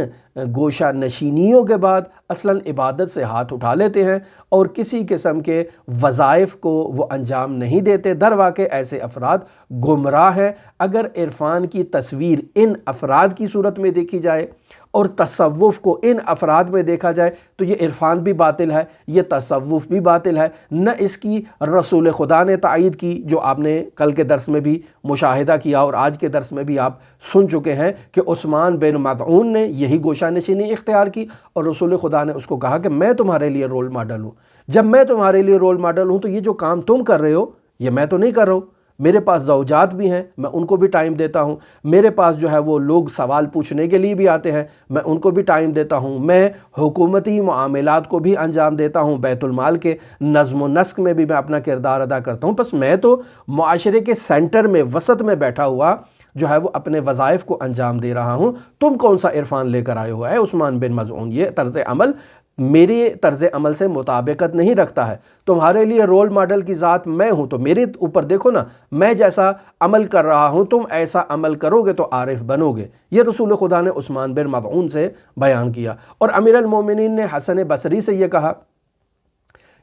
گوشہ نشینیوں کے بعد اصلاً عبادت سے ہاتھ اٹھا لیتے ہیں اور کسی قسم کے وظائف کو وہ انجام نہیں دیتے۔ در واقع ایسے افراد گمراہ ہیں۔ اگر عرفان کی تصویر ان افراد کی صورت میں دیکھی جائے اور تصوف کو ان افراد میں دیکھا جائے تو یہ عرفان بھی باطل ہے، یہ تصوف بھی باطل ہے، نہ اس کی رسول خدا نے تائید کی، جو آپ نے کل کے درس میں بھی مشاہدہ کیا اور آج کے درس میں بھی آپ سن چکے ہیں کہ عثمان بن مطعون نے یہی گوشہ نشینی اختیار کی اور رسول خدا نے اس کو کہا کہ میں تمہارے لیے رول ماڈل ہوں۔ جب میں تمہارے لیے رول ماڈل ہوں تو یہ جو کام تم کر رہے ہو یہ میں تو نہیں کر رہا ہوں۔ میرے پاس زوجات بھی ہیں، میں ان کو بھی ٹائم دیتا ہوں۔ میرے پاس جو ہے وہ لوگ سوال پوچھنے کے لیے بھی آتے ہیں، میں ان کو بھی ٹائم دیتا ہوں۔ میں حکومتی معاملات کو بھی انجام دیتا ہوں، بیت المال کے نظم و نسق میں بھی میں اپنا کردار ادا کرتا ہوں۔ بس میں تو معاشرے کے سینٹر میں، وسط میں بیٹھا ہوا جو ہے وہ اپنے وظائف کو انجام دے رہا ہوں۔ تم کون سا عرفان لے کر آئے ہو ہے عثمان بن مظعون؟ یہ طرز عمل میرے طرز عمل سے مطابقت نہیں رکھتا ہے۔ تمہارے لیے رول ماڈل کی ذات میں ہوں تو میرے اوپر دیکھو نا، میں جیسا عمل کر رہا ہوں تم ایسا عمل کرو گے تو عارف بنو گے۔ یہ رسول خدا نے عثمان بن مظعون سے بیان کیا۔ اور امیر المومنین نے حسن بصری سے یہ کہا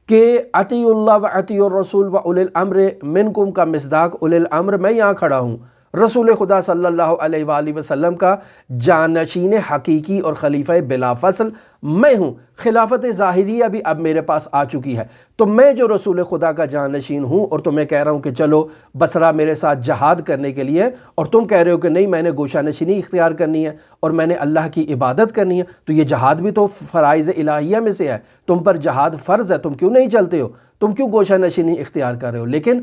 کہ اطیعوا اللہ و اطیعوا الرسول و اولی الامر منکم کا مصداق اولی الامر میں یہاں کھڑا ہوں۔ رسول خدا صلی اللہ علیہ وآلہ وسلم کا جانشین حقیقی اور خلیفہ بلا فصل میں ہوں۔ خلافت ظاہریہ بھی اب میرے پاس آ چکی ہے، تو میں جو رسول خدا کا جانشین ہوں اور تمہیں کہہ رہا ہوں کہ چلو بصرہ میرے ساتھ جہاد کرنے کے لیے، اور تم کہہ رہے ہو کہ نہیں میں نے گوشہ نشینی اختیار کرنی ہے اور میں نے اللہ کی عبادت کرنی ہے، تو یہ جہاد بھی تو فرائض الہیہ میں سے ہے، تم پر جہاد فرض ہے، تم کیوں نہیں چلتے ہو؟ تم کیوں گوشہ نشینی اختیار کر رہے ہو؟ لیکن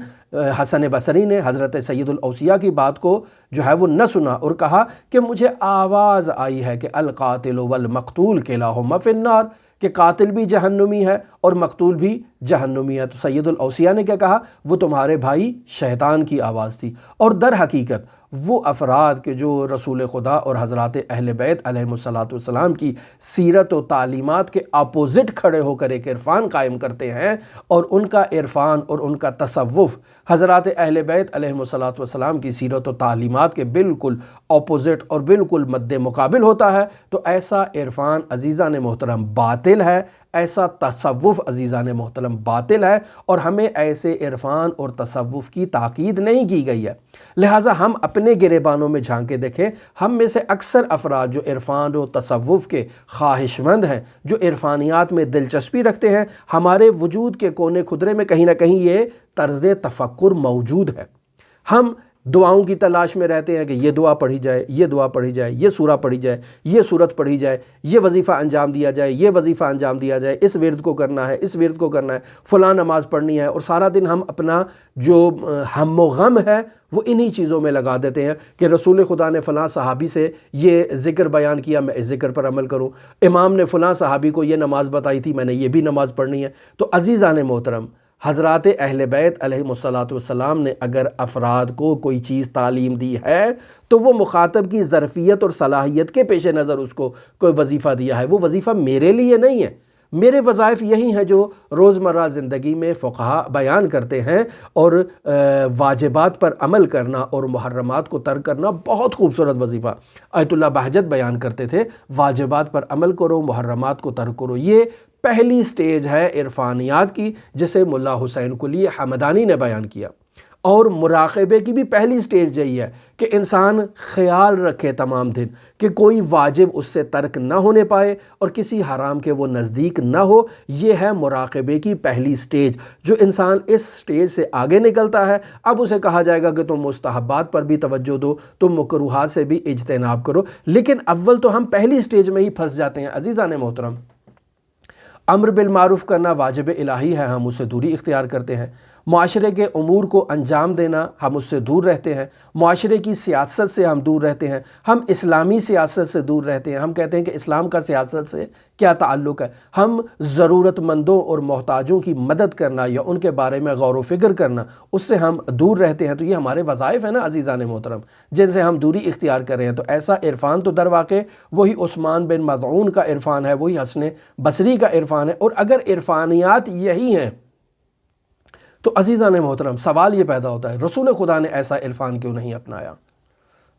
حسن بصری نے حضرت سید الاوصیاء کی بات کو جو ہے وہ نہ سنا اور کہا کہ مجھے آواز آئی ہے کہ القاتل والمقتول کلاہما فی النار، کہ قاتل بھی جہنمی ہے اور مقتول بھی جہنمی ہے۔ تو سید الاوصیاء نے کیا کہا؟ وہ تمہارے بھائی شیطان کی آواز تھی۔ اور در حقیقت وہ افراد کہ جو رسول خدا اور حضرات اہل بیت علیہم السلام کی سیرت و تعلیمات کے اپوزٹ کھڑے ہو کر ایک عرفان قائم کرتے ہیں، اور ان کا عرفان اور ان کا تصوف حضرات اہل بیت علیہم السلام کی سیرت و تعلیمات کے بالکل اپوزٹ اور بالکل مد مقابل ہوتا ہے، تو ایسا عرفان عزیزان محترم باطل ہے، ایسا تصوف عزیزان محترم باطل ہے، اور ہمیں ایسے عرفان اور تصوف کی تاکید نہیں کی گئی ہے۔ لہٰذا ہم اپنے گریبانوں میں جھانک کے دیکھیں، ہم میں سے اکثر افراد جو عرفان و تصوف کے خواہش مند ہیں، جو عرفانیات میں دلچسپی رکھتے ہیں، ہمارے وجود کے کونے خدرے میں کہیں نہ کہیں یہ طرز تفکر موجود ہے۔ ہم دعاؤں کی تلاش میں رہتے ہیں کہ یہ دعا پڑھی جائے، یہ دعا پڑھی جائے، یہ سورہ پڑھی جائے، یہ سورت پڑھی جائے، یہ وظیفہ انجام دیا جائے، یہ وظیفہ انجام دیا جائے، اس ورد کو کرنا ہے، اس ورد کو کرنا ہے، فلاں نماز پڑھنی ہے، اور سارا دن ہم اپنا جو ہم و غم ہے وہ انہی چیزوں میں لگا دیتے ہیں کہ رسول خدا نے فلاں صحابی سے یہ ذکر بیان کیا، میں اس ذکر پر عمل کروں، امام نے فلاں صحابی کو یہ نماز بتائی تھی، میں نے یہ بھی نماز پڑھنی ہے۔ تو عزیزان محترم، حضرات اہل بیت علیہم السلام نے اگر افراد کو کوئی چیز تعلیم دی ہے تو وہ مخاطب کی ظرفیت اور صلاحیت کے پیش نظر اس کو کوئی وظیفہ دیا ہے۔ وہ وظیفہ میرے لیے نہیں ہے، میرے وظائف یہی ہیں جو روزمرہ زندگی میں فقہا بیان کرتے ہیں، اور واجبات پر عمل کرنا اور محرمات کو ترک کرنا بہت خوبصورت وظیفہ۔ آیت اللہ بہجت بیان کرتے تھے، واجبات پر عمل کرو، محرمات کو ترک کرو۔ یہ پہلی سٹیج ہے عرفانیات کی، جسے ملا حسین قلی حمدانی نے بیان کیا۔ اور مراقبے کی بھی پہلی سٹیج یہی ہے کہ انسان خیال رکھے تمام دن کہ کوئی واجب اس سے ترک نہ ہونے پائے اور کسی حرام کے وہ نزدیک نہ ہو۔ یہ ہے مراقبے کی پہلی سٹیج۔ جو انسان اس سٹیج سے آگے نکلتا ہے، اب اسے کہا جائے گا کہ تم مستحبات پر بھی توجہ دو، تم مکروہات سے بھی اجتناب کرو۔ لیکن اول تو ہم پہلی سٹیج میں ہی پھنس جاتے ہیں۔ عزیزان محترم، امر بالمعروف کرنا واجب الہی ہے، ہم اس سے دوری اختیار کرتے ہیں۔ معاشرے کے امور کو انجام دینا، ہم اس سے دور رہتے ہیں۔ معاشرے کی سیاست سے ہم دور رہتے ہیں، ہم اسلامی سیاست سے دور رہتے ہیں۔ ہم کہتے ہیں کہ اسلام کا سیاست سے کیا تعلق ہے؟ ہم ضرورت مندوں اور محتاجوں کی مدد کرنا یا ان کے بارے میں غور و فکر کرنا، اس سے ہم دور رہتے ہیں۔ تو یہ ہمارے وظائف ہیں نا عزیزان محترم، جن سے ہم دوری اختیار کر رہے ہیں۔ تو ایسا عرفان تو در واقع وہی عثمان بن مظعون کا عرفان ہے، وہی حسن بصری کا عرفان ہے۔ اور اگر عرفانیات یہی ہیں تو عزیزان محترم سوال یہ پیدا ہوتا ہے رسول خدا نے ایسا عرفان کیوں نہیں اپنایا؟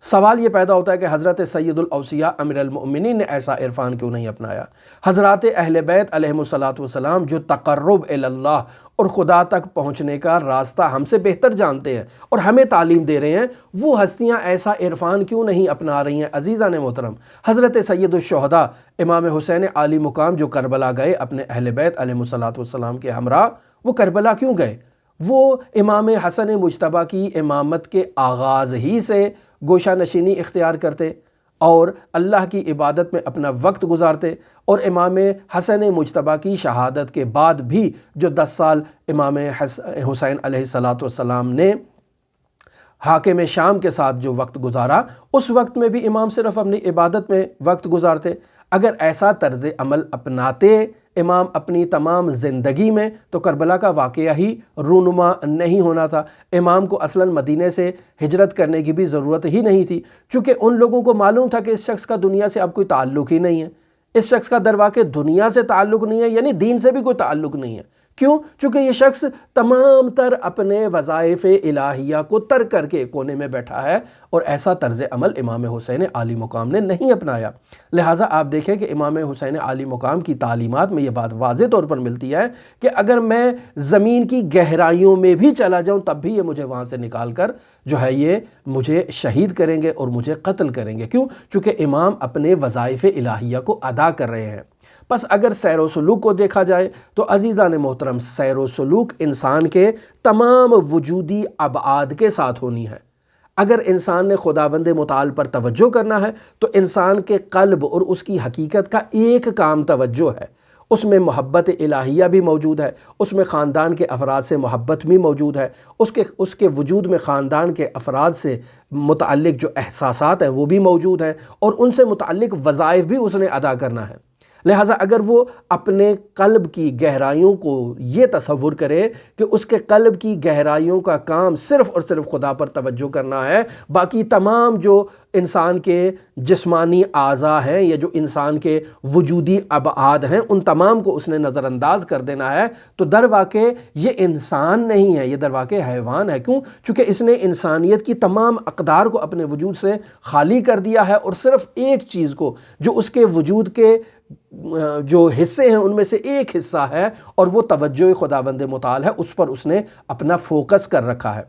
سوال یہ پیدا ہوتا ہے کہ حضرت سید الاوصیاء امیر المؤمنین نے ایسا عرفان کیوں نہیں اپنایا؟ حضرات اہل بیت علیہم الصلاۃ والسلام جو تقرب اللہ اور خدا تک پہنچنے کا راستہ ہم سے بہتر جانتے ہیں اور ہمیں تعلیم دے رہے ہیں، وہ ہستیاں ایسا عرفان کیوں نہیں اپنا رہی ہیں؟ عزیزان محترم، حضرت سید الشہداء امام حسین عالی مقام جو کربلا گئے اپنے اہل بیت علیہم الصلاۃ والسلام کے ہمراہ، وہ کربلا کیوں گئے؟ وہ امام حسن مجتبیٰ کی امامت کے آغاز ہی سے گوشہ نشینی اختیار کرتے اور اللہ کی عبادت میں اپنا وقت گزارتے، اور امام حسن مجتبیٰ کی شہادت کے بعد بھی جو 10 سال امام حسین علیہ الصلاۃ والسلام نے حاکم شام کے ساتھ جو وقت گزارا، اس وقت میں بھی امام صرف اپنی عبادت میں وقت گزارتے۔ اگر ایسا طرز عمل اپناتے امام اپنی تمام زندگی میں تو کربلا کا واقعہ ہی رونما نہیں ہونا تھا۔ امام کو اصلاً مدینے سے ہجرت کرنے کی بھی ضرورت ہی نہیں تھی، چونکہ ان لوگوں کو معلوم تھا کہ اس شخص کا دنیا سے اب کوئی تعلق ہی نہیں ہے۔ اس شخص کا در واقع دنیا سے تعلق نہیں ہے، یعنی دین سے بھی کوئی تعلق نہیں ہے۔ کیوں؟ چونکہ یہ شخص تمام تر اپنے وظائف الہیہ کو ترک کر کے کونے میں بیٹھا ہے، اور ایسا طرز عمل امام حسین عالی مقام نے نہیں اپنایا۔ لہٰذا آپ دیکھیں کہ امام حسین عالی مقام کی تعلیمات میں یہ بات واضح طور پر ملتی ہے کہ اگر میں زمین کی گہرائیوں میں بھی چلا جاؤں تب بھی یہ مجھے وہاں سے نکال کر جو ہے یہ مجھے شہید کریں گے اور مجھے قتل کریں گے۔ کیوں؟ چونکہ امام اپنے وظائف الہیہ کو ادا کر رہے ہیں۔ پس اگر سیر و سلوک کو دیکھا جائے تو عزیزان محترم، سیر و سلوک انسان کے تمام وجودی ابعاد کے ساتھ ہونی ہے۔ اگر انسان نے خداوند متعال پر توجہ کرنا ہے تو انسان کے قلب اور اس کی حقیقت کا ایک کام توجہ ہے۔ اس میں محبت الہیہ بھی موجود ہے، اس میں خاندان کے افراد سے محبت بھی موجود ہے، اس کے وجود میں خاندان کے افراد سے متعلق جو احساسات ہیں وہ بھی موجود ہیں، اور ان سے متعلق وظائف بھی اس نے ادا کرنا ہے۔ لہٰذا اگر وہ اپنے قلب کی گہرائیوں کو یہ تصور کرے کہ اس کے قلب کی گہرائیوں کا کام صرف اور صرف خدا پر توجہ کرنا ہے، باقی تمام جو انسان کے جسمانی اعضاء ہیں یا جو انسان کے وجودی ابعاد ہیں ان تمام کو اس نے نظر انداز کر دینا ہے، تو در واقع یہ انسان نہیں ہے، یہ در واقع حیوان ہے۔ کیوں؟ چونکہ اس نے انسانیت کی تمام اقدار کو اپنے وجود سے خالی کر دیا ہے، اور صرف ایک چیز کو جو اس کے وجود کے جو حصے ہیں ان میں سے ایک حصہ ہے اور وہ توجہ خداوند متعال ہے، اس پر اس نے اپنا فوکس کر رکھا ہے۔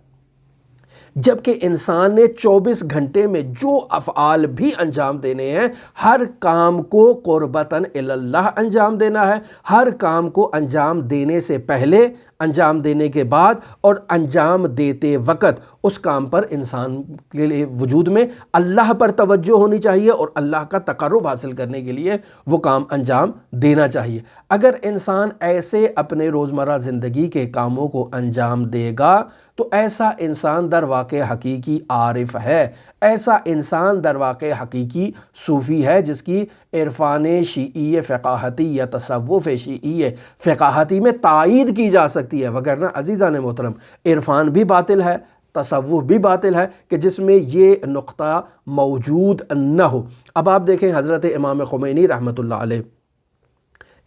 جبکہ انسان نے 24 گھنٹے میں جو افعال بھی انجام دینے ہیں، ہر کام کو قربتاً اللہ انجام دینا ہے، ہر کام کو انجام دینے سے پہلے، انجام دینے کے بعد اور انجام دیتے وقت اس کام پر انسان کے لیے وجود میں اللہ پر توجہ ہونی چاہیے اور اللہ کا تقرب حاصل کرنے کے لیے وہ کام انجام دینا چاہیے۔ اگر انسان ایسے اپنے روزمرہ زندگی کے کاموں کو انجام دے گا تو ایسا انسان در واقع حقیقی عارف ہے، ایسا انسان در واقع حقیقی صوفی ہے، جس کی عرفان شیعی فقاہتی یا تصوف شیعی فقاہتی میں تائید کی جا سکتی ہے۔ وگرنہ عزیزان محترم، عرفان بھی باطل ہے، تصوف بھی باطل ہے کہ جس میں یہ نقطہ موجود نہ ہو۔ اب آپ دیکھیں حضرت امام خمینی رحمۃ اللہ علیہ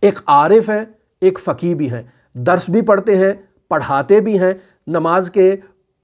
ایک عارف ہیں، ایک فقیہ بھی ہیں، درس بھی پڑھتے ہیں، پڑھاتے بھی ہیں، نماز کے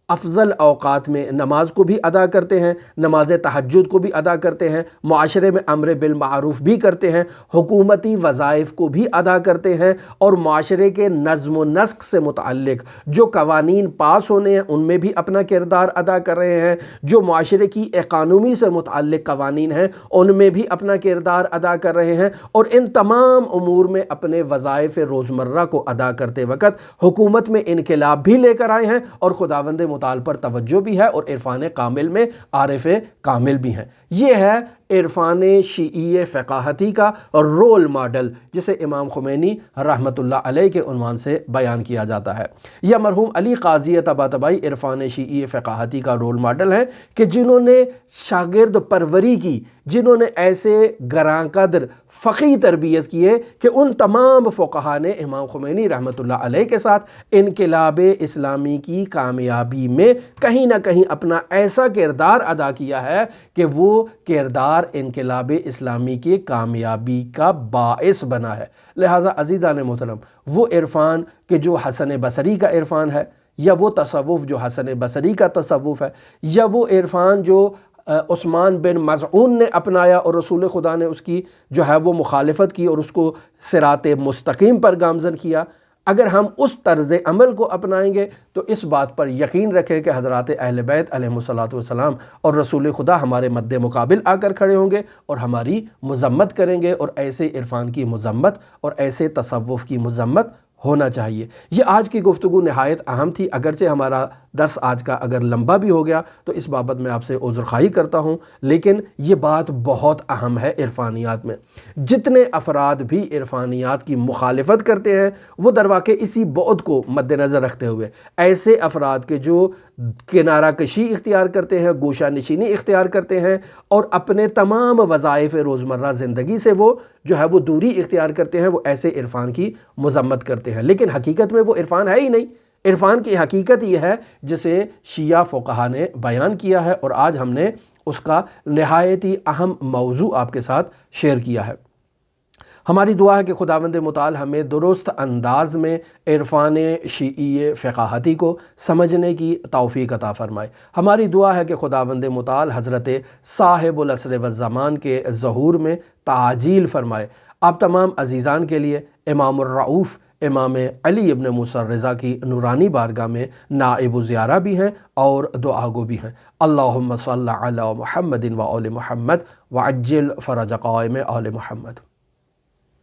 افضل اوقات میں نماز کو بھی ادا کرتے ہیں، نماز تہجد کو بھی ادا کرتے ہیں، معاشرے میں امر بالمعروف بھی کرتے ہیں، حکومتی وظائف کو بھی ادا کرتے ہیں، اور معاشرے کے نظم و نسق سے متعلق جو قوانین پاس ہونے ہیں ان میں بھی اپنا کردار ادا کر رہے ہیں، جو معاشرے کی اکانومی سے متعلق قوانین ہیں ان میں بھی اپنا کردار ادا کر رہے ہیں، اور ان تمام امور میں اپنے وظائف روزمرہ کو ادا کرتے وقت حکومت میں انقلاب بھی لے کر آئے ہیں، اور خداوند متعال پر توجہ بھی ہے، اور عرفان کامل میں عارف کامل بھی ہیں۔ یہ ہے عرفان شیعی فقاہتی کا رول ماڈل، جسے امام خمینی رحمۃ اللہ علیہ کے عنوان سے بیان کیا جاتا ہے۔ یا مرحوم علی قاضی طباطبائی عرفان شیعی فقاہتی کا رول ماڈل ہے کہ جنہوں نے شاگرد پروری کی، جنہوں نے ایسے گراں قدر فقی تربیت کیے کہ ان تمام فقہا نے امام خمینی رحمۃ اللہ علیہ کے ساتھ انقلاب اسلامی کی کامیابی میں کہیں نہ کہیں اپنا ایسا کردار ادا کیا ہے کہ وہ کردار انقلاب اسلامی کی کامیابی کا باعث بنا ہے۔ لہٰذا عزیزان محترم، وہ عرفان کہ جو حسن بصری کا عرفان ہے، یا وہ تصوف جو حسن بصری کا تصوف ہے، یا وہ عرفان جو عثمان بن مظعون نے اپنایا اور رسول خدا نے اس کی جو ہے وہ مخالفت کی اور اس کو صراط مستقیم پر گامزن کیا، اگر ہم اس طرز عمل کو اپنائیں گے تو اس بات پر یقین رکھیں کہ حضرات اہل بیت علیہم الصلاۃ والسلام اور رسول خدا ہمارے مد مقابل آ کر کھڑے ہوں گے اور ہماری مذمت کریں گے، اور ایسے عرفان کی مذمت اور ایسے تصوف کی مذمت ہونا چاہیے۔ یہ آج کی گفتگو نہایت اہم تھی، اگرچہ ہمارا درس آج کا اگر لمبا بھی ہو گیا تو اس بابت میں آپ سے عذرخواہی کرتا ہوں، لیکن یہ بات بہت اہم ہے عرفانیات میں۔ جتنے افراد بھی عرفانیات کی مخالفت کرتے ہیں وہ در واقع اسی بعد کو مد نظر رکھتے ہوئے ایسے افراد کے جو کنارہ کشی اختیار کرتے ہیں، گوشہ نشینی اختیار کرتے ہیں، اور اپنے تمام وظائف روزمرہ زندگی سے وہ جو ہے وہ دوری اختیار کرتے ہیں، وہ ایسے عرفان کی مذمت کرتے ہیں، لیکن حقیقت میں وہ عرفان ہے ہی نہیں۔ عرفان کی حقیقت یہ ہے جسے شیعہ فقہا نے بیان کیا ہے، اور آج ہم نے اس کا نہایت ہی اہم موضوع آپ کے ساتھ شیئر کیا ہے۔ ہماری دعا ہے کہ خداوند متعال ہمیں درست انداز میں عرفان شیعی فقاہتی کو سمجھنے کی توفیق عطا فرمائے۔ ہماری دعا ہے کہ خداوند متعال حضرت صاحب العصر والزمان کے ظہور میں تعجیل فرمائے۔ آپ تمام عزیزان کے لیے امام الرؤوف امام علی ابن موسیٰ رضا کی نورانی بارگاہ میں نائب و زیارہ بھی ہیں اور دعا گو بھی ہیں۔ اللہم صلی علی محمد و آل محمد وعجل فرج قائم آل محمد۔